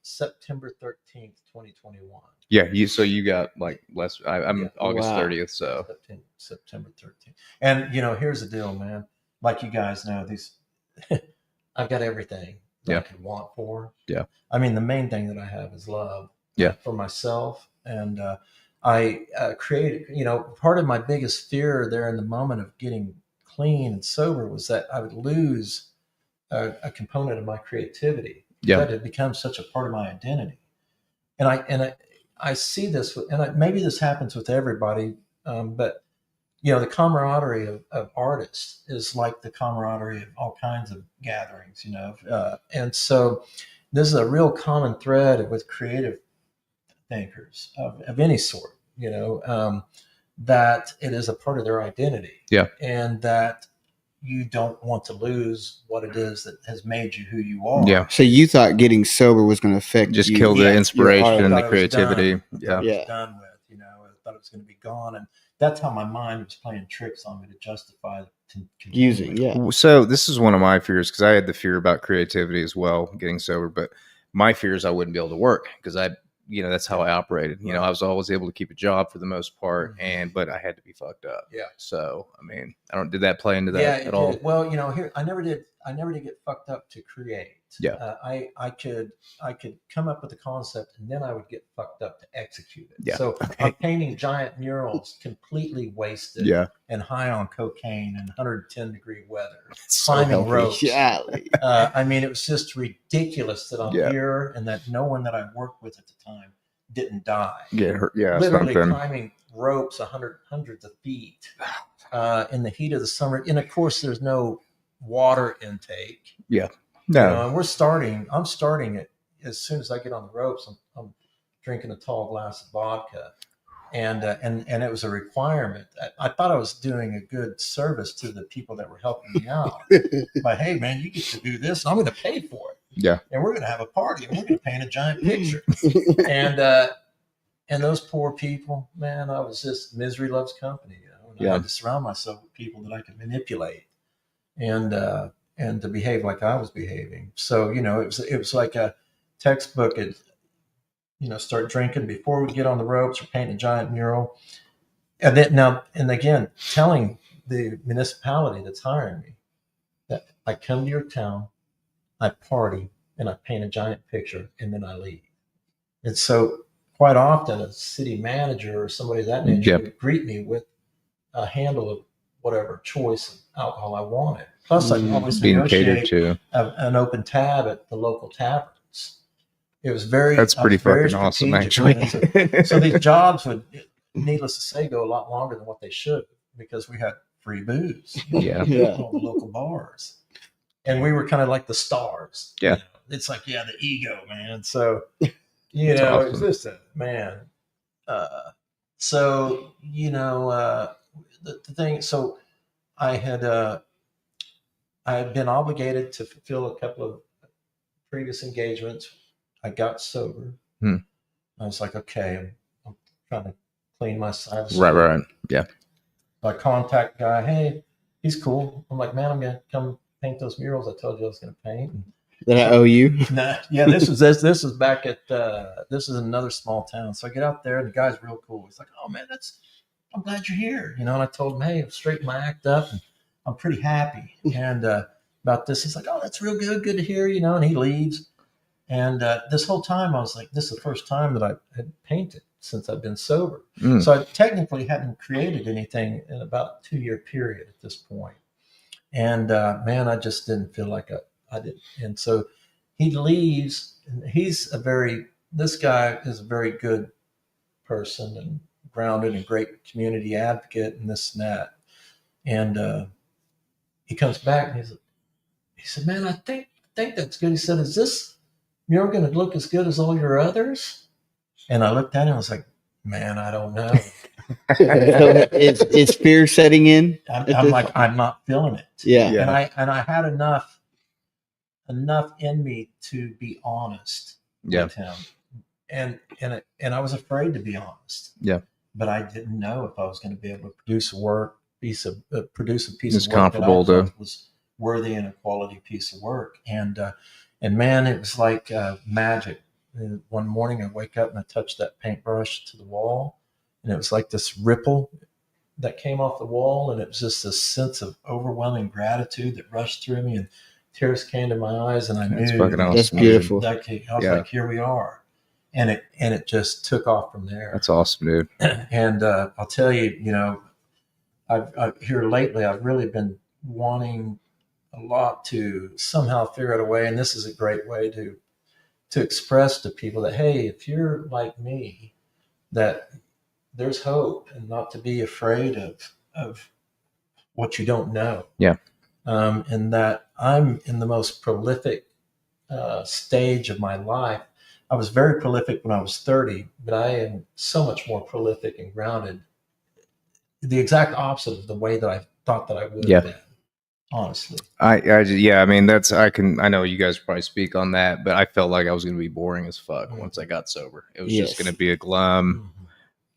September 13th, 2021. Yeah, so you got like less. I'm August 30th, so September 13th. And here's the deal, man. Like you guys know, these I've got everything that I could want for. Yeah. I mean, the main thing that I have is love. Yeah. For myself, and I created. Part of my biggest fear there in the moment of getting clean and sober was that I would lose a component of my creativity. Yeah. That had become such a part of my identity, and I see this, and maybe this happens with everybody, but the camaraderie of artists is like the camaraderie of all kinds of gatherings, and so this is a real common thread with creative thinkers of any sort, that it is a part of their identity. Yeah. And that you don't want to lose what it is that has made you who you are. Yeah. So you thought getting sober was going to affect just you? kill the inspiration, the I creativity. Done. I Yeah. was done with, I thought it was going to be gone. And that's how my mind was playing tricks on me to justify using. Yeah. So this is one of my fears, because I had the fear about creativity as well, getting sober. But my fear is I wouldn't be able to work because that's how I operated. Right. I was always able to keep a job for the most part, but I had to be fucked up. Yeah. So did that play into that at all? Did. Well, here I never did get fucked up to create. Yeah. I could come up with a concept and then I would get fucked up to execute it. Yeah. So I'm painting giant murals completely wasted. Yeah. And high on cocaine in 110-degree weather. So climbing healthy. ropes. Yeah. It was just ridiculous that I'm here and that no one that I worked with at the time didn't die. Get hurt. Yeah. Literally something. climbing ropes hundreds of feet in the heat of the summer. And of course, there's no water intake. Yeah. No. And I'm starting it as soon as I get on the ropes. I'm drinking a tall glass of vodka. And it was a requirement. I thought I was doing a good service to the people that were helping me out. But hey, man, you get to do this, and I'm going to pay for it. Yeah. And we're going to have a party, and we're going to paint a giant picture. And those poor people, man, I was just misery loves company. And I had to surround myself with people that I could manipulate, and to behave like I was behaving. So it was like a textbook. Start drinking before we get on the ropes or paint a giant mural. And then now, and again, telling the municipality that's hiring me that I come to your town, I party, and I paint a giant picture, and then I leave. And so, quite often, a city manager or somebody of that nature Yep. would greet me with a handle of whatever choice of alcohol I wanted. Plus, I always Being catered negotiate to. an open tab at the local taverns. It was very That's pretty very fucking awesome, strategic. actually. So these jobs would, needless to say, go a lot longer than what they should because we had free booze. Yeah. All the local bars, and we were kind of like the stars. Yeah. You know? It's like, yeah, the ego, man. So, you know, awesome. it's just a man. So, you know, the thing. So, I had been obligated to fulfill a couple of previous engagements. I got sober. Hmm. I was like, okay, I'm trying to clean my side. Right. Yeah. I contact guy, hey, he's cool. I'm like, man, I'm gonna come paint those murals I told you I was gonna paint. That I owe you. Nah, yeah, this is back at this is another small town. So I get out there and the guy's real cool. He's like, oh man, I'm glad you're here. You know, and I told him, hey, I've straightened my act up and I'm pretty happy. And about this, he's like, oh, that's real good. Good to hear, you know, and he leaves. And this whole time I was like, this is the first time that I had painted since I've been sober. So I technically hadn't created anything in about a 2-year period at this point. And man, I just didn't feel like I did. And so he leaves, and this guy is a very good person and grounded and great community advocate and this and that. And he comes back and he said, man, I think that's good. He said, is this mural going to look as good as all your others? And I looked at him and I was like, man, I don't know. So is fear setting in? I'm like, I'm not feeling it. Yeah. And I had enough in me to be honest with him. And I was afraid to be honest. Yeah. But I didn't know if I was going to be able to produce a piece of work comparable that I to thought was worthy and a quality piece of work. And man, it was like magic. And one morning I wake up and I touch that paintbrush to the wall, and it was like this ripple that came off the wall, and it was just this sense of overwhelming gratitude that rushed through me, and tears came to my eyes, and I That's knew fucking awesome. That's beautiful. I was like, here we are. And it just took off from there. That's awesome, dude. And I'll tell you, you know, I've here lately, I've really been wanting a lot to somehow figure out a way, and this is a great way to express to people that, hey, if you're like me, that there's hope, and not to be afraid of what you don't know. Yeah. And that I'm in the most prolific stage of my life. I was very prolific when I was 30, but I am so much more prolific and grounded. The exact opposite of the way that I thought that I would have been, honestly. I mean, I know you guys probably speak on that, but I felt like I was going to be boring as fuck once I got sober. It was just going to be a glum,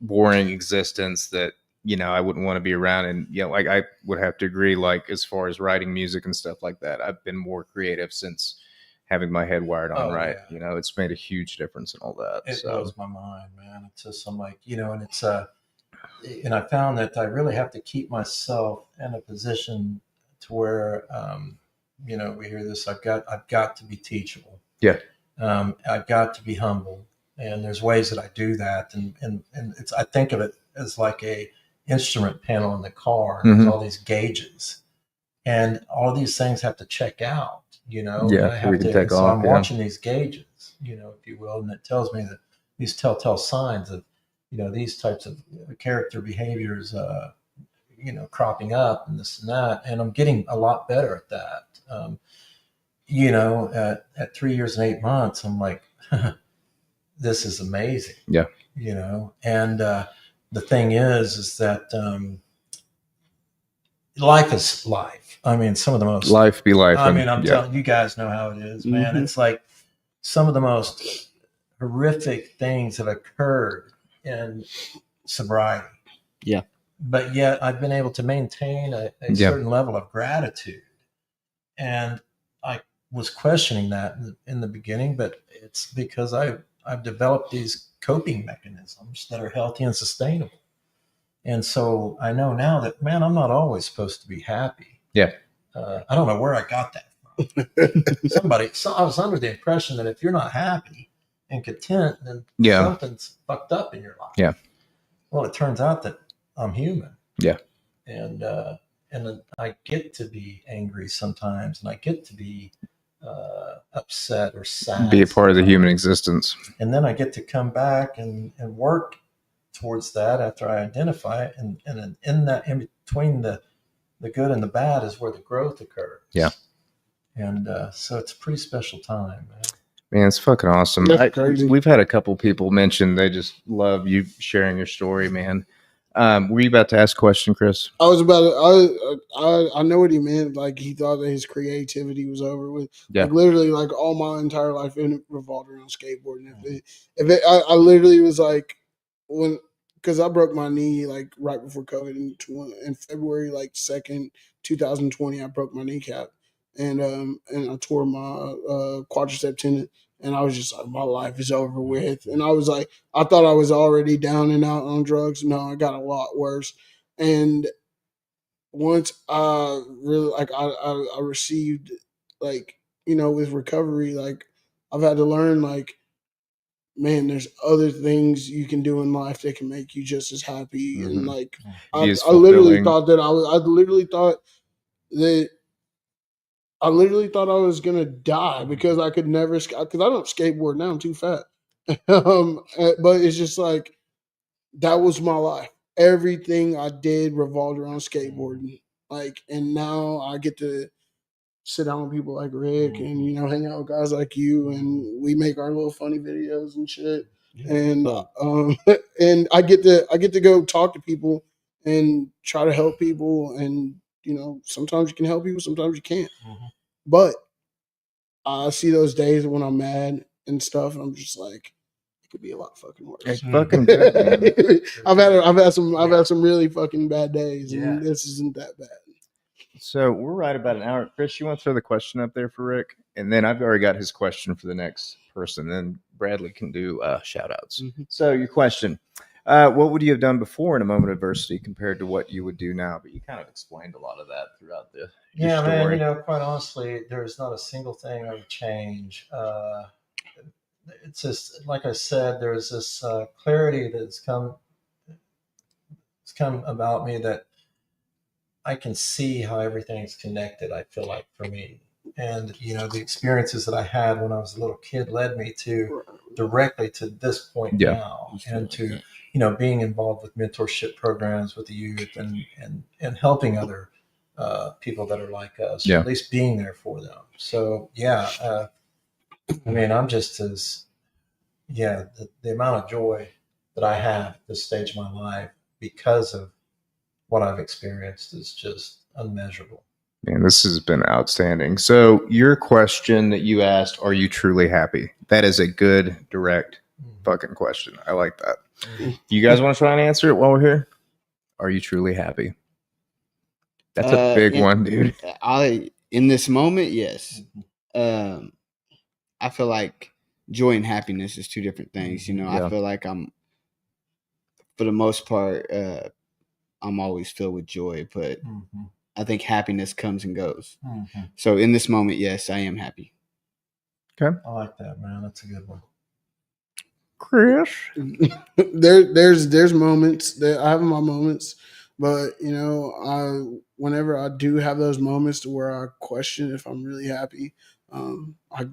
boring existence that, you know, I wouldn't want to be around. And, you know, like I would have to agree, like, as far as writing music and stuff like that, I've been more creative since having my head wired on right. Yeah. You know, it's made a huge difference in all that. It blows my mind, man. It's just, I'm like, you know, and it's, and I found that I really have to keep myself in a position to where, you know, we hear this, I've got to be teachable. Yeah. I've got to be humble. And there's ways that I do that. And it's, I think of it as like a instrument panel in the car. And there's all these gauges, and all of these things have to check out, you know. Yeah. And I have to, so I'm watching these gauges, you know, if you will. And it tells me that these telltale signs of, you know, these types of character behaviors, you know, cropping up and this and that. And I'm getting a lot better at that. You know, at 3 years and 8 months, I'm like, this is amazing. Yeah. You know, and the thing is that life is life. I mean, some of the most life be life. I mean, I'm telling you guys know how it is, man. It's like some of the most horrific things have occurred in sobriety. Yeah. But yet I've been able to maintain a certain level of gratitude. And I was questioning that in the beginning, but it's because I've developed these coping mechanisms that are healthy and sustainable. And so I know now that, man, I'm not always supposed to be happy. Yeah. I don't know where I got that from. I was under the impression that if you're not happy and content, then something's fucked up in your life. Yeah. Well, it turns out that I'm human. Yeah. And then I get to be angry sometimes, and I get to be upset or sad. Be a part of the human existence. And then I get to come back and work towards that after I identify it. And in between the good and the bad is where the growth occurs. Yeah. And so it's a pretty special time, man. Man, it's fucking awesome. Crazy. We've had a couple people mention they just love you sharing your story, man. Were you about to ask a question, Chris? I was about to, I know what he meant. Like, he thought that his creativity was over with. Yeah. Like, literally, like, all my entire life it revolved around skateboarding. I literally was like, because I broke my knee like right before COVID in February, like 2nd, 2020, I broke my kneecap, and I tore my quadricep tendon. And I was just like, my life is over with. And I was like, I thought I was already down and out on drugs. No, I got a lot worse. And once I really, like, I received, like, you know, with recovery, like, I've had to learn, like, man, there's other things you can do in life that can make you just as happy. Mhm. And, like, Be I as literally fulfilling. thought that I literally thought that I literally thought I was gonna die because I could never, because I don't skateboard now. I'm too fat. But it's just like, that was my life. Everything I did revolved around skateboarding. Like, and now I get to sit down with people like Rick and, you know, hang out with guys like you, and we make our little funny videos and shit. And and I get to go talk to people and try to help people. And, you know, sometimes you can help people, sometimes you can't. But I see those days when I'm mad and stuff, and I'm just like, it could be a lot fucking worse. It's fucking good, man. I've had some really fucking bad days, and this isn't that bad. So we're right about an hour. Chris, you want to throw the question up there for Rick? And then I've already got his question for the next person. Then Bradley can do shout outs. Mhm. So your question, what would you have done before in a moment of adversity compared to what you would do now? But you kind of explained a lot of that throughout your Yeah, story. man, you know, quite honestly, there's not a single thing I would change. It's just, like I said, there's this clarity that's come about me that I can see how everything's connected, I feel like, for me. And, you know, the experiences that I had when I was a little kid led me to directly to this point now, and to, you know, being involved with mentorship programs with the youth, and helping other people that are like us, or at least being there for them. So, yeah, I mean, I'm just as, the amount of joy that I have at this stage of my life because of what I've experienced is just unmeasurable. Man, this has been outstanding. So your question that you asked, are you truly happy? That is a good, direct fucking question. I like that. You guys want to try and answer it while we're here? Are you truly happy? That's a big one, dude. In this moment, yes. I feel like joy and happiness is two different things. You know, I feel like I'm, for the most part, I'm always filled with joy, but I think happiness comes and goes. So in this moment, yes, I am happy. Okay. I like that, man. That's a good one. Chris? There's moments that I have my moments, but, you know, whenever I do have those moments to where I question if I'm really happy, I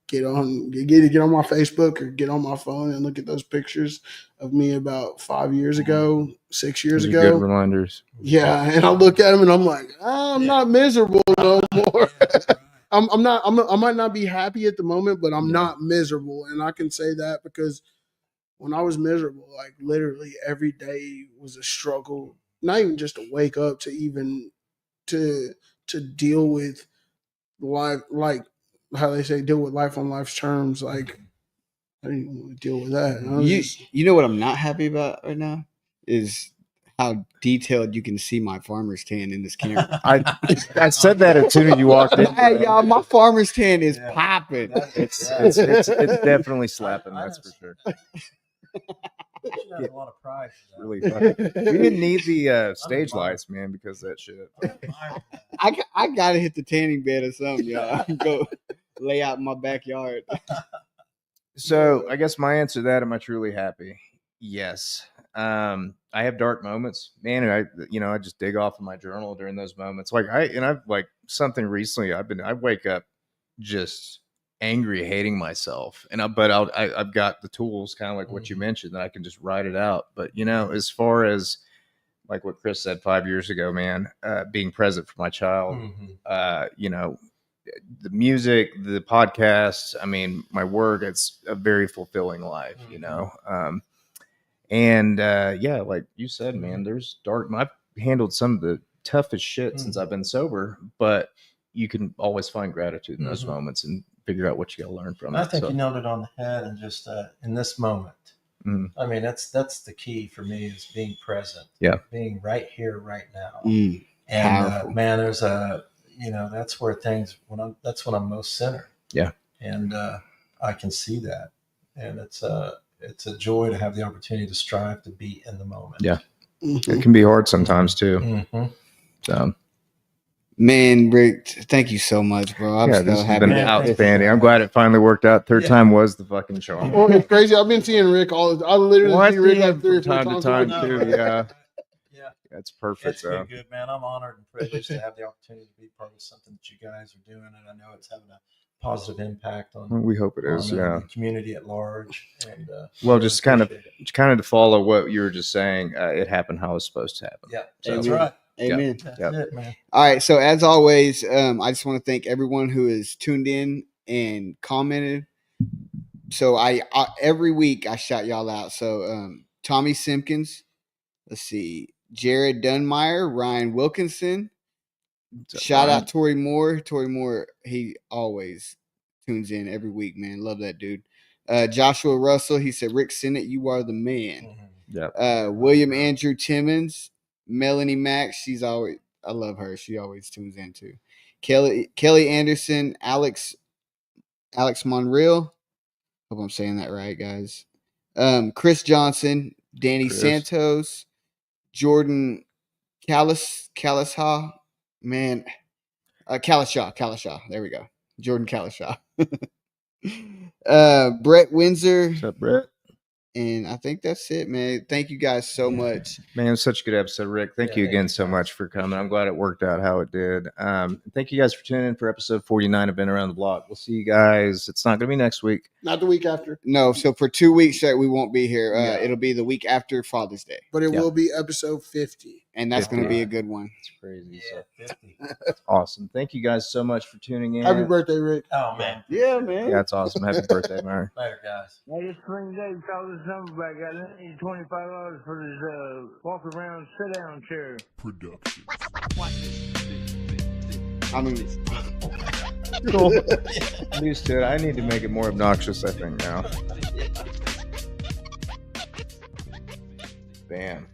get on my Facebook or get on my phone and look at those pictures of me about 5 years ago, 6 years ago. Good reminders. Yeah, and I look at them and I'm like, I'm not miserable no more. I might not be happy at the moment, but I'm not miserable. And I can say that because when I was miserable, like, literally every day was a struggle. Not even just to wake up, to even to deal with life, like how they say, deal with life on life's terms. Like, I didn't even want to deal with that. You know what I'm not happy about right now is how detailed you can see my farmer's tan in this camera. I said that as soon as you walked in. Hey, y'all, my farmer's tan is popping. It's definitely slapping. That's for sure. should have a lot of pride for that. Really fucking. We didn't need the stage admiring. lights, man, because of that shit. I'm admiring that. I gotta hit the tanning bed or something, y'all. Go lay out in my backyard. So I guess my answer to that, am I truly happy? Yes. I have dark moments, man, and I just dig off of my journal during those moments. I've like something recently. I wake up just angry, hating myself, but I've got the tools, kind of like what you mentioned, that I can just write it out. But as far as like what Chris said 5 years ago, man, being present for my child, the music, the podcast, I mean, my work, it's a very fulfilling life, like you said, man, there's dark. I've handled some of the toughest shit since I've been sober, but you can always find gratitude in those moments and figure out what you got to learn from it. I think you nailed it on the head, and just in this moment. I mean, that's the key for me, is being present. Yeah, being right here, right now. And man, there's that's where that's when I'm most centered. Yeah, and I can see that, and it's a joy to have the opportunity to strive to be in the moment. Yeah, it can be hard sometimes too. So. Man, Rick, thank you so much, bro. I'm so happy. Been outstanding. I'm glad it finally worked out. Third time was the fucking charm. Well, it's crazy. I've been seeing Rick I literally see Rick like 3 or 4 times to time too. Yeah. That's perfect. It's been good, man. I'm honored and privileged to have the opportunity to be part of something that you guys are doing, and I know it's having a positive impact on. We hope it is. The community at large. And just kind of to follow what you were just saying. It happened how it was supposed to happen. Yeah, so that's right. Amen. That's it, man. All right. So as always, I just want to thank everyone who has tuned in and commented. So I every week I shout y'all out. So Tommy Simpkins, let's see, Jared Dunmeyer, Ryan Wilkinson. Shout out Tori Moore. Tori Moore, he always tunes in every week, man. Love that dude. Joshua Russell, he said, Rick Sinnett, you are the man. William Andrew Timmons. Melanie Max, I love her. She always tunes in too. Kelly Anderson, Alex Monreal. Hope I'm saying that right, guys. Chris Johnson, Santos, Jordan Callishaw. Man, Callishaw. There we go. Jordan Callishaw. Brett Windsor. What's up, Brett? And I think that's it, man. Thank you guys so much. Man, it was such a good episode, Rick. Thank you again so much for coming. I'm glad it worked out how it did. Thank you guys for tuning in for episode 49 of Been Around the Block. We'll see you guys. It's not going to be next week. Not the week after. No, so for 2 weeks straight, we won't be here. It'll be the week after Father's Day. But it will be episode 50. And that's going to be a good one. It's crazy. Yeah, 50. Awesome. Thank you guys so much for tuning in. Happy birthday, Rick. Oh, man. Yeah, man. Yeah, that's awesome. Happy birthday, man. Later, guys. I just swing Dave, call this number back. I need $25 for this walk around sit down chair. Production. I mean, Cool. I'm used to it. I need to make it more obnoxious, I think, now. Bam.